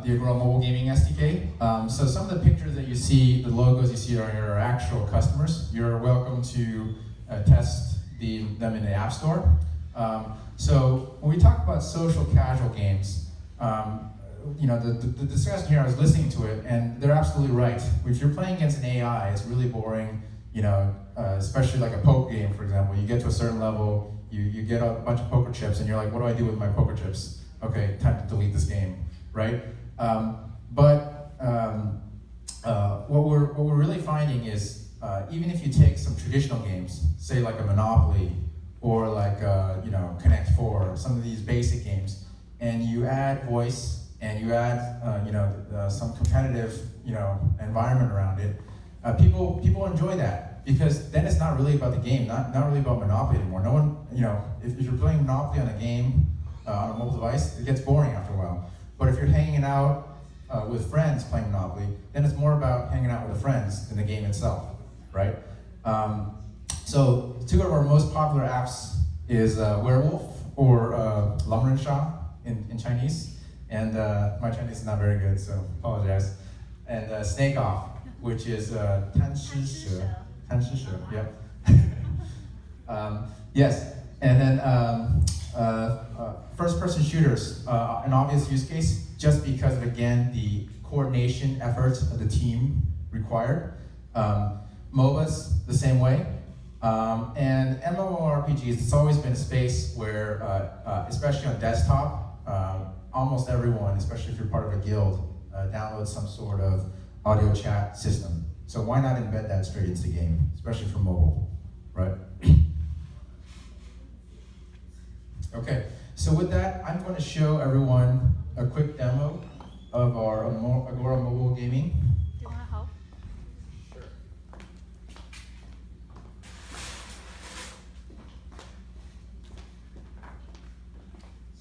S3: the Agora Mobile Gaming SDK? So some of the pictures that you see, the logos you see are your actual customers. You're welcome to test them in the App Store. So when we talk about social casual games, the discussion here, I was listening to it, and they're absolutely right. If you're playing against an AI, it's really boring. Especially like a poker game, for example. You get to a certain level, you get a bunch of poker chips, and you're like, what do I do with my poker chips? Okay, time to delete this game, right? What we're really finding is, even if you take some traditional games, say like a Monopoly, or like Connect 4, some of these basic games, and you add voice, and you add some competitive environment around it, people enjoy that, because then it's not really about the game, not really about Monopoly anymore. No one, if you're playing Monopoly on a game on a mobile device, it gets boring after a while. But if you're hanging out with friends playing Monopoly, then it's more about hanging out with the friends than the game itself, right? So two of our most popular apps is Werewolf, or Lamrensha in Chinese, and my Chinese is not very good, so apologize. And Snake Off, which is 贪吃蛇, yep. Yes, and then first-person shooters, an obvious use case, just because of, again, the coordination efforts of the team required. MOBAs, the same way. And MMORPGs, it's always been a space where, especially on desktop, almost everyone, especially if you're part of a guild, downloads some sort of audio chat system. So why not embed that straight into the game, especially for mobile, right? Okay, so with that, I'm going to show everyone a quick demo of our Agora Mobile Gaming.
S10: Do you want to help?
S3: Sure.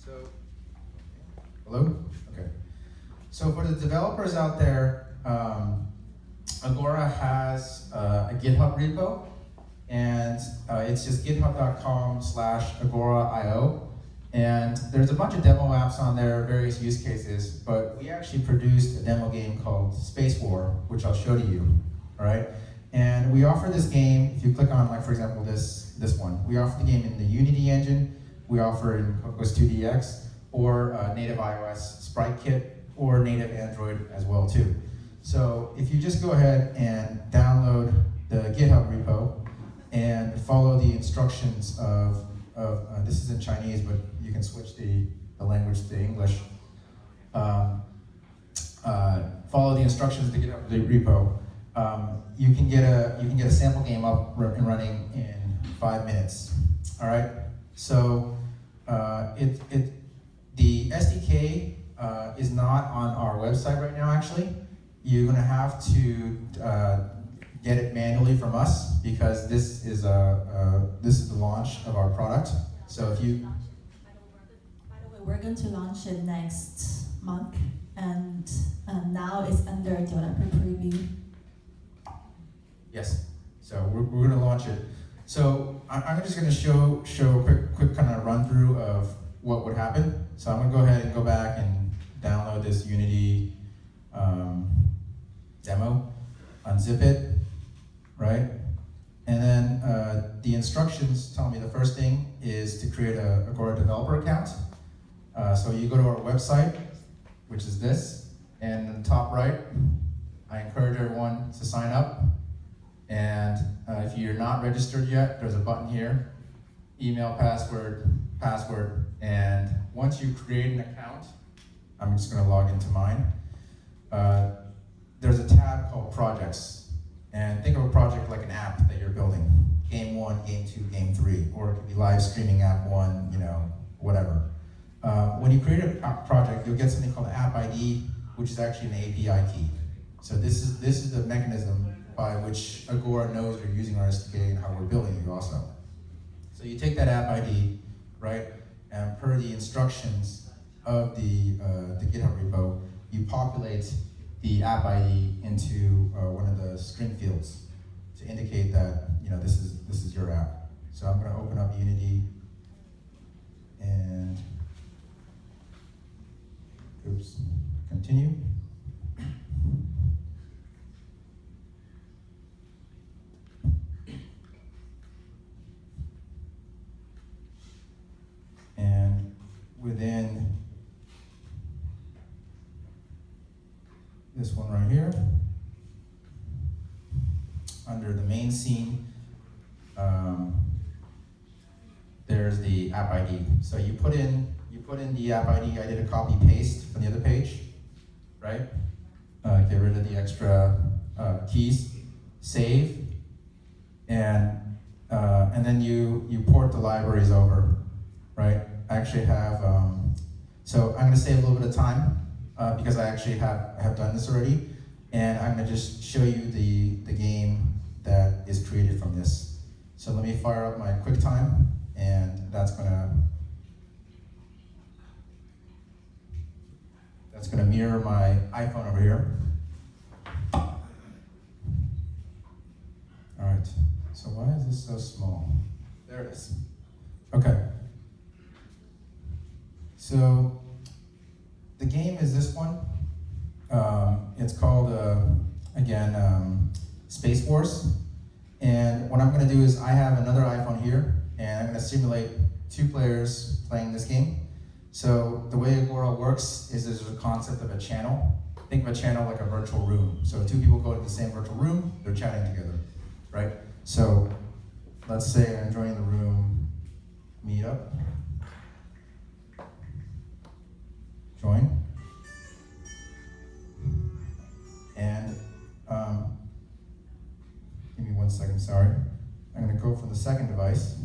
S3: So, hello? Okay. So for the developers out there, Agora has a GitHub repo, and it's just github.com/agora.io. And there's a bunch of demo apps on there, various use cases, but we actually produced a demo game called Space War, which I'll show to you, all right? And we offer this game, if you click on, like, for example, this one, we offer the game in the Unity engine, we offer it in Cocos 2DX, or native iOS Sprite Kit, or native Android as well, too. So if you just go ahead and download the GitHub repo and follow the instructions of this is in Chinese, but you can switch the language to English. Follow the instructions of the GitHub repo. You can get a sample game up and running in 5 minutes. All right. So the SDK is not on our website right now. Actually, you're going to have to get it manually from us, because this is the launch of our product. So if you,
S4: By the way, we're going to launch it next month, and now it's under developer preview.
S3: yes, so we're going to launch it. So I'm just going to show a quick kind of run through of what would happen. So I'm going to go ahead and go back and download this Unity demo, unzip it, right? And then the instructions tell me the first thing is to create a Agora developer account. So you go to our website, which is this, and in the top right, I encourage everyone to sign up. And if you're not registered yet, there's a button here, email, password, and once you create an account, I'm just gonna log into mine. There's a tab called projects. And think of a project like an app that you're building. Game 1, Game 2, Game 3, or it could be live streaming app 1, whatever. When you create a project, you'll get something called App ID, which is actually an API key. So this is the mechanism by which Agora knows you're using our SDK and how we're building it also. So you take that app ID, right, and per the instructions of the GitHub repo, you populate the app ID into one of the string fields to indicate that this is your app. So I'm going to open up Unity and continue. And within this one right here, under the main scene, there's the app ID. So you put in the app ID. I did a copy paste from the other page, right? Get rid of the extra keys, save, and then you port the libraries over, right? I actually have so I'm going to save a little bit of time. Because I actually have done this already, and I'm going to just show you the game that is created from this. So let me fire up my QuickTime, and that's going to mirror my iPhone over here. All right. So why is this so small? There it is. Okay. So the game is this one. It's called, again, Space Wars. And what I'm going to do is I have another iPhone here, and I'm going to simulate 2 players playing this game. So the way Agora works is there's a concept of a channel. Think of a channel like a virtual room. So 2 people go to the same virtual room, they're chatting together, right? So let's say I'm joining the room Meetup. Join. And give me 1 second, sorry. I'm going to go from the second device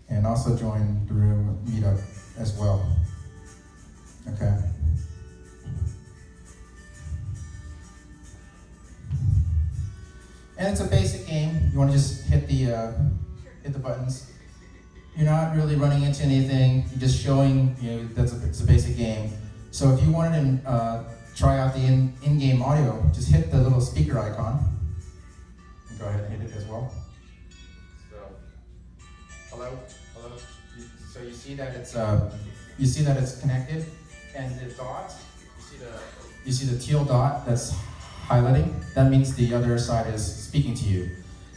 S3: and also join the room Meetup as well. Okay. And it's a basic game. You want to just hit the buttons. You're not really running into anything. You're just showing, it's a basic game. So if you wanted to try out the in-game audio, just hit the little speaker icon. And go ahead and hit it as well. So, hello. So you see that it's connected, and the dot, you see the teal dot that's highlighting. That means the other side is speaking to you.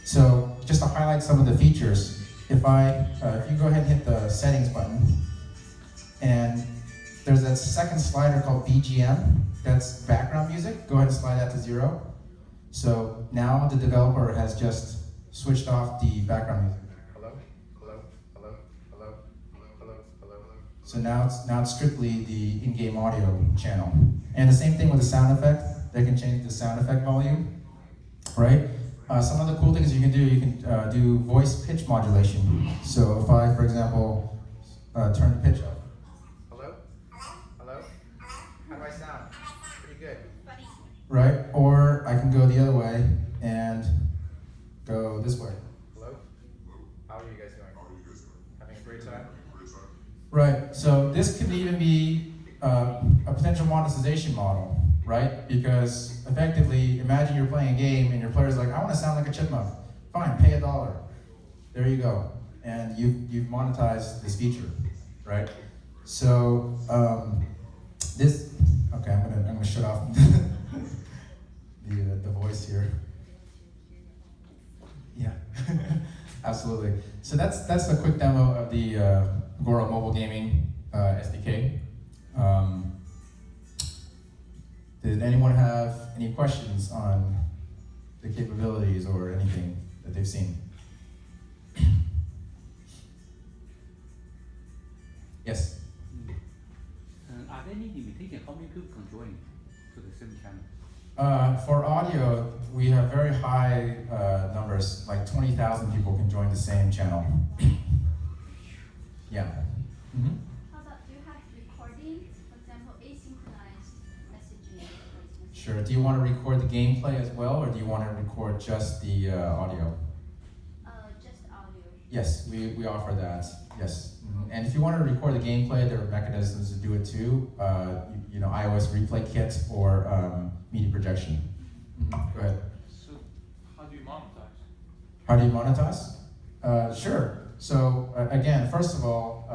S3: So just to highlight some of the features, if you go ahead and hit the settings button, and there's that second slider called BGM, that's background music. Go ahead and slide that to 0. So now the developer has just switched off the background music. Hello. So now it's strictly the in-game audio channel. And the same thing with the sound effect. They can change the sound effect volume, right? Some of the cool things you can do, do voice pitch modulation. So if I, for example, turn the pitch up. Hello? How do I sound? Pretty good. Right? Or I can go the other way and go this way. Hello? How are you guys doing? Having a great time? monetization model, right? Because effectively, imagine you're playing a game and your player's like, I want to sound like a chipmunk. Fine, pay $1. There you go. And you've monetized this feature, right? So this, okay, I'm gonna shut off the voice here. Yeah, absolutely. So that's a quick demo of the Agora Mobile Gaming SDK. Did anyone have any questions on the capabilities or anything that they've seen? Yes?
S14: Are there any limitations how many people can join to the same channel?
S3: For audio, we have very high numbers, like 20,000 people can join the same channel. Yeah. Mm-hmm.
S1: How about, do you have recording, for example, asynchronized messaging?
S3: Sure. Do you want to record the gameplay as well, or do you want to record just the audio?
S1: Just audio.
S3: Yes, we offer that. Yes. Mm-hmm. And if you want to record the gameplay, there are mechanisms to do it too. You know, iOS replay kit or media projection. Mm-hmm. Go ahead.
S13: So, how do you monetize?
S3: How do you monetize? Sure. So again, first of all,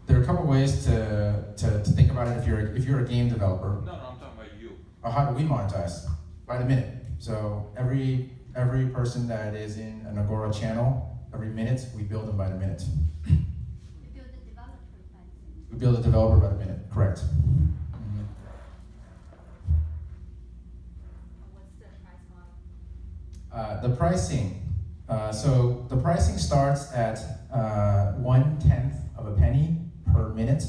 S3: there are a couple ways to think about it if you're a game developer.
S13: No, I'm talking about you.
S3: How do we monetize? By the minute. So every person that is in an Agora channel, every minute we build them by the minute.
S1: We build the developer by the minute.
S3: We build a developer by the minute. Correct. Mm-hmm.
S1: What's the price model?
S3: The pricing. So the pricing starts at 1/10 of a penny per minute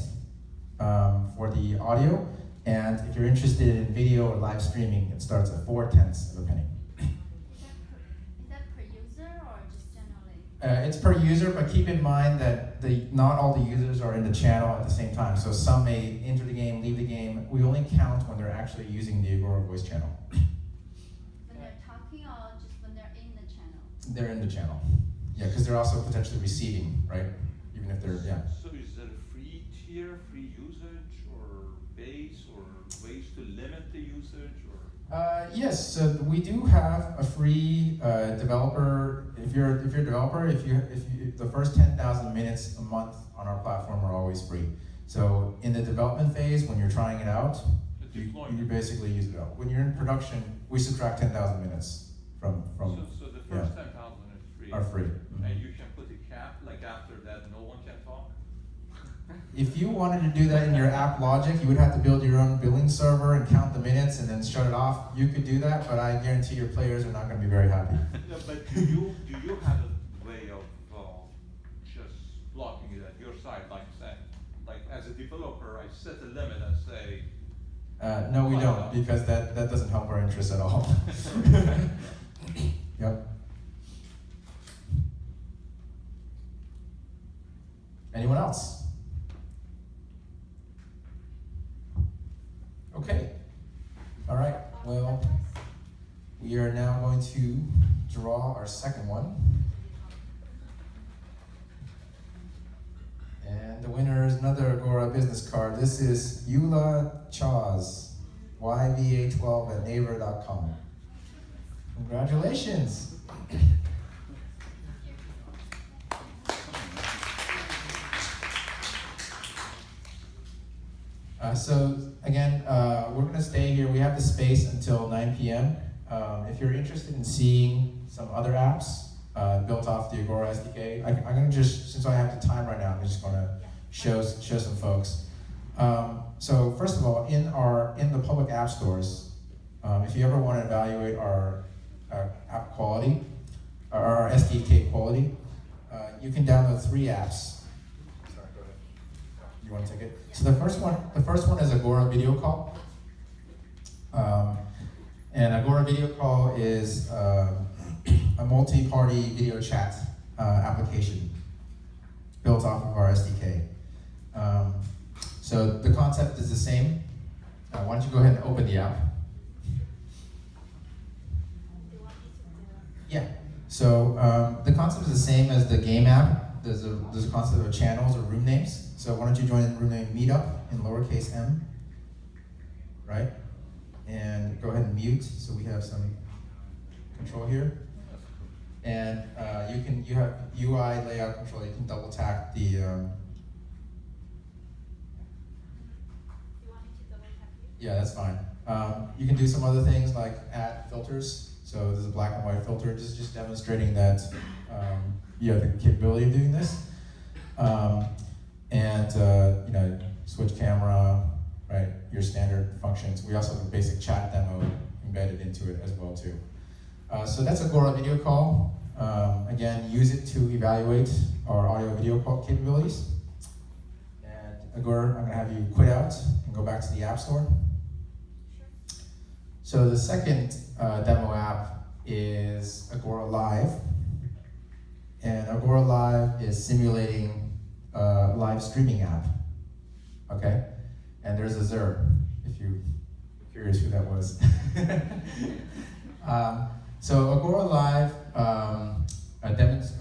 S3: for the audio, and if you're interested in video or live streaming, it starts at 4/10 of a penny.
S1: Is that per user or just generally?
S3: It's per user, but keep in mind that not all the users are in the channel at the same time. So some may enter the game, leave the game. We only count when they're actually using the Agora voice channel.
S1: When they're talking or just when they're in the channel?
S3: They're in the channel. Yeah, because they're also potentially receiving, right? Even if they're, yeah.
S13: So is there a free tier, free usage, or base, or ways to limit the usage, or?
S3: Yes, so we do have a free developer. If you're a developer, if you the first 10,000 minutes a month on our platform are always free. So in the development phase, when you're trying it out, you basically use it out. When you're in production, we subtract 10,000 minutes from.
S13: So the first 10,000 is free.
S3: Are free. Mm-hmm.
S13: And you can put a cap, like after that, no one can talk.
S3: If you wanted to do that in your app logic, you would have to build your own billing server and count the minutes and then shut it off. You could do that, but I guarantee your players are not going to be very happy.
S13: Yeah, but do you have a way of just blocking it at your side, like as a developer, I set a limit and say.
S3: No, we don't, because that doesn't help our interests at all. Yep. Anyone else? Okay. All right. Well, we are now going to draw our second one. And the winner is another Agora business card. This is Eula Chaz, YVA12@naver.com. Congratulations. So again, we're going to stay here. We have the space until 9 p.m. If you're interested in seeing some other apps built off the Agora SDK, I'm going to just, since I have the time right now, I'm just going to show some folks. So first of all, in the public app stores, if you ever want to evaluate our app quality, or our SDK quality, you can download 3 apps. Sorry, go ahead. You want to take it? So the first one is Agora Video Call. And Agora Video Call is a multi-party video chat application built off of our SDK. So the concept is the same. Why don't you go ahead and open the app? Yeah. So the concept is the same as the game app. There's a concept of channels or room names. So why don't you join in room name Meetup in lowercase m. right? And go ahead and mute so we have some control here. And you have UI layout control. You can double tap the.
S1: You want me to double tap you?
S3: Yeah, that's fine. You can do some other things like add filters. So there's a black and white filter. This is just demonstrating that you have the capability of doing this. You know, switch camera, right? Your standard functions. We also have a basic chat demo embedded into it as well too. So that's Agora Video Call. Again, use it to evaluate our audio video call capabilities. And Agora, I'm gonna have you quit out and go back to the App Store. So the second demo app is Agora Live. And Agora Live is simulating a live streaming app, okay? And there's Azure, if you're curious who that was. So Agora Live,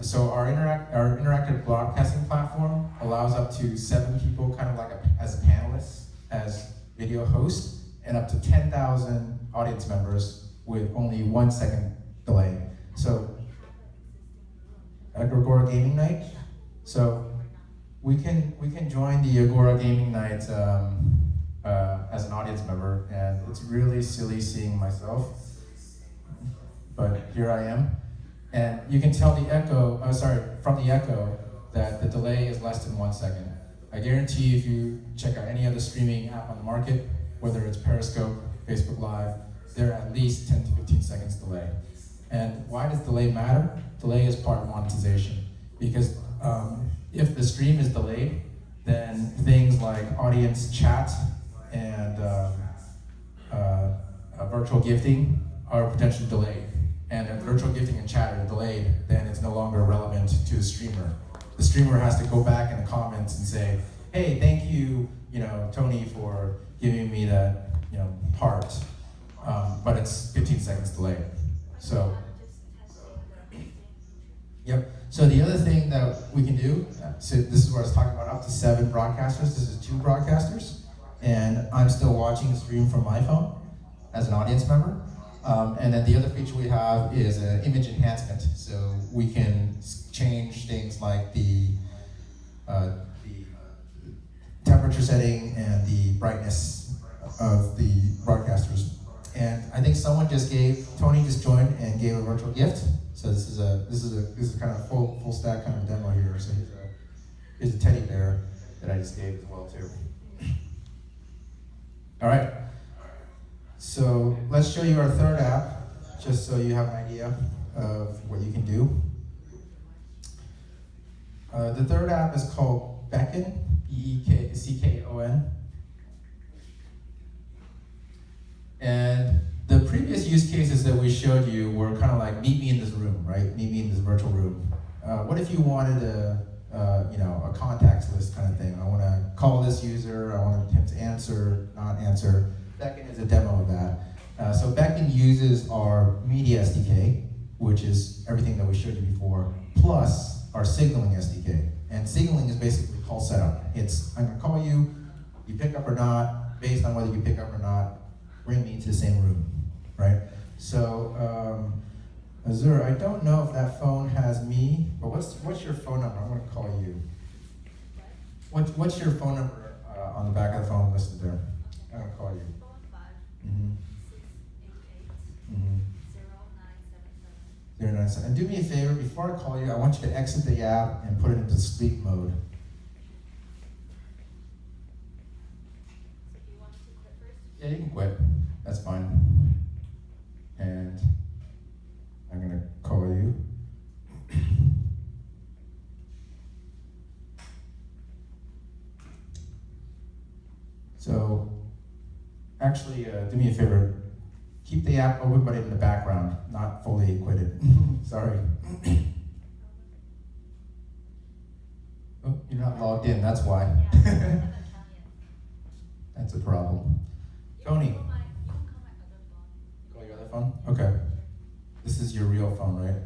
S3: so our interactive broadcasting platform allows up to 7 people, kind of like as panelists, as video hosts, and up to 10,000 audience members with only 1 second delay. So Agora Gaming Night. So we can join the Agora Gaming Night as an audience member, and it's really silly seeing myself, but here I am. And you can tell the echo, from the echo, that the delay is less than 1 second. I guarantee if you check out any other streaming app on the market, whether it's Periscope, Facebook Live, they're at least 10 to 15 seconds delay. And why does delay matter? Delay is part of monetization. Because if the stream is delayed, then things like audience chat and virtual gifting are potentially delayed. And if virtual gifting and chat are delayed, then it's no longer relevant to the streamer. The streamer has to go back in the comments and say, hey, thank you, Tony, for giving me that, part. But it's 15 seconds delayed. So, yep. So the other thing that we can do, so this is what I was talking about, up to 7 broadcasters. This is 2 broadcasters. And I'm still watching the stream from my phone as an audience member. And then the other feature we have is image enhancement. So we can change things like the temperature setting and the brightness of the broadcasters. And I think someone Tony just joined and gave a virtual gift. So this is kind of full stack kind of demo here. So here's a teddy bear that I just gave as well too. All right. So let's show you our third app, just so you have an idea of what you can do. The third app is called Beckon, B-E-C-K-O-N. And the previous use cases that we showed you were kind of like, meet me in this room, right? Meet me in this virtual room. What if you wanted a contacts list kind of thing? I want to call this user, I want him to answer, not answer. Beckon is a demo of that. So Beckon uses our Media SDK, which is everything that we showed you before, plus our signaling SDK. And signaling is basically call setup. It's, I'm gonna call you, you pick up or not, based on whether you pick up or not, bring me to the same room, right? So, Azure, I don't know if that phone has me, but what's your phone number? I'm gonna call you. What's your phone number on the back of the phone listed there? I'm gonna call you. 097. And do me a favor, before I call you, I want you to exit the app and put it into sleep mode.
S1: So do you want me to quit first?
S3: Yeah, you can quit. That's fine. And I'm gonna call you. So, actually, do me a favor. Keep the app open, but in the background, not fully quitted. Sorry. Oh, you're not logged in, that's why. That's a problem. Tony. Call your other phone? Okay. This is your real phone, right?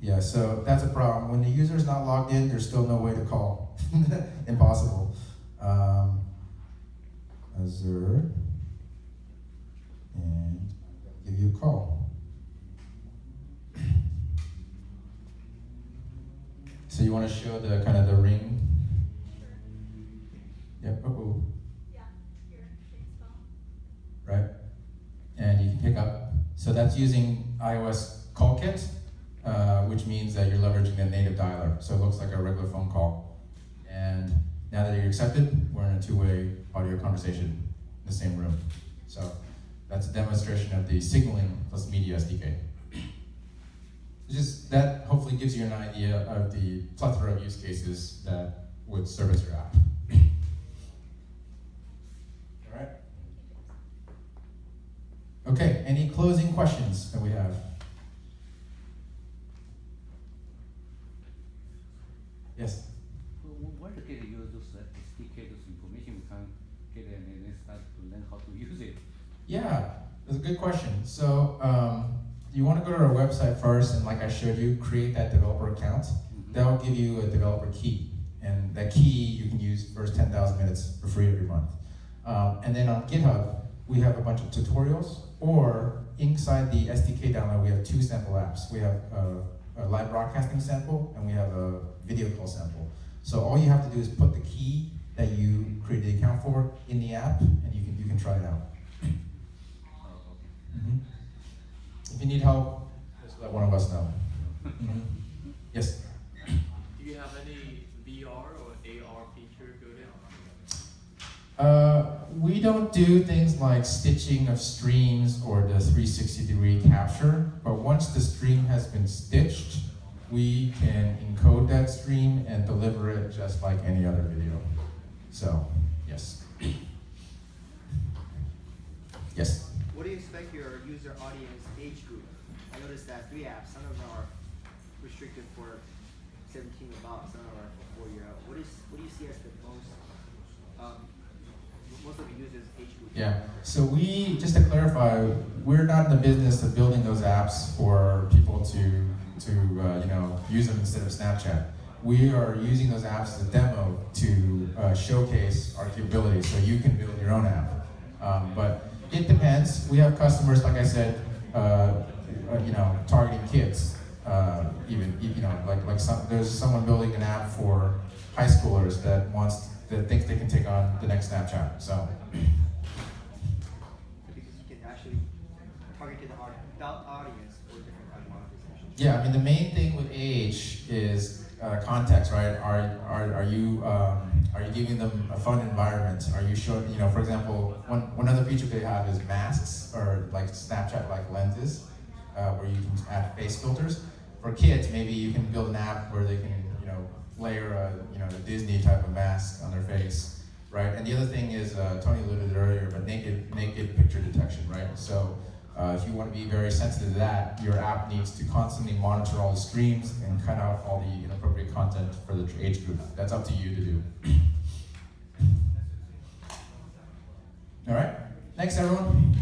S3: Yeah, so that's a problem. When the user's not logged in, there's still no way to call. Impossible. Azure, and I'll give you a call. So you want to show the kind of the ring? Yep. Uh-oh.
S1: Yeah, here, thanks, phone.
S3: Right? And you can pick up. So that's using iOS Call Kit, which means that you're leveraging the native dialer. So it looks like a regular phone call. And now that you're accepted, we're in a two-way audio conversation in the same room. So that's a demonstration of the signaling plus media SDK. Just that hopefully gives you an idea of the plethora of use cases that would service your app. All right. Okay, any closing questions that we have? Yes?
S14: Where to get use those SDK, those information we can get and then start to learn how to use it?
S3: Yeah, that's a good question. So you want to go to our website first, and like I showed you, create that developer account.
S14: Mm-hmm.
S3: That will give you a developer key. And that key you can use first 10,000 minutes for free every month. And then on GitHub, we have a bunch of tutorials, or inside the SDK download, we have two sample apps. We have a live broadcasting sample, and we have a video call sample. So all you have to do is put the key that you created the account for in the app, and you can try it out. Mm-hmm. If you need help, just let one of us know. Mm-hmm. Yes?
S16: Do you have any VR or AR feature built in?
S3: We don't do things like stitching of streams or the 360-degree capture, but once the stream has been stitched, we can encode that stream and deliver it just like any other video. So, yes. Yes?
S15: What do you expect your user audience age group? I noticed that 3 apps, some of them are restricted for 17 and above, some of them are for 4-year-old. What do you see as the most of the users age group?
S3: Yeah, so we, just to clarify, we're not in the business of building those apps for people to use them instead of Snapchat. We are using those apps as a demo to showcase our capabilities, so you can build your own app. But it depends. We have customers, like I said, targeting kids. There's someone building an app for high schoolers that thinks they can take on the next Snapchat. So.
S15: Because you can actually target to the audience for different kind of monetization.
S3: Yeah, I mean the main thing with age is context, right? Are you giving them a fun environment? Are you showing, for example, one other feature they have is masks or like Snapchat-like lenses, where you can add face filters. For kids, maybe you can build an app where they can, layer a Disney type of mask on their face, right? And the other thing is, Tony alluded to it earlier, but naked picture detection, right? So if you want to be very sensitive to that, your app needs to constantly monitor all the streams and cut out all the inappropriate content for the age group. That's up to you to do. All right, next everyone.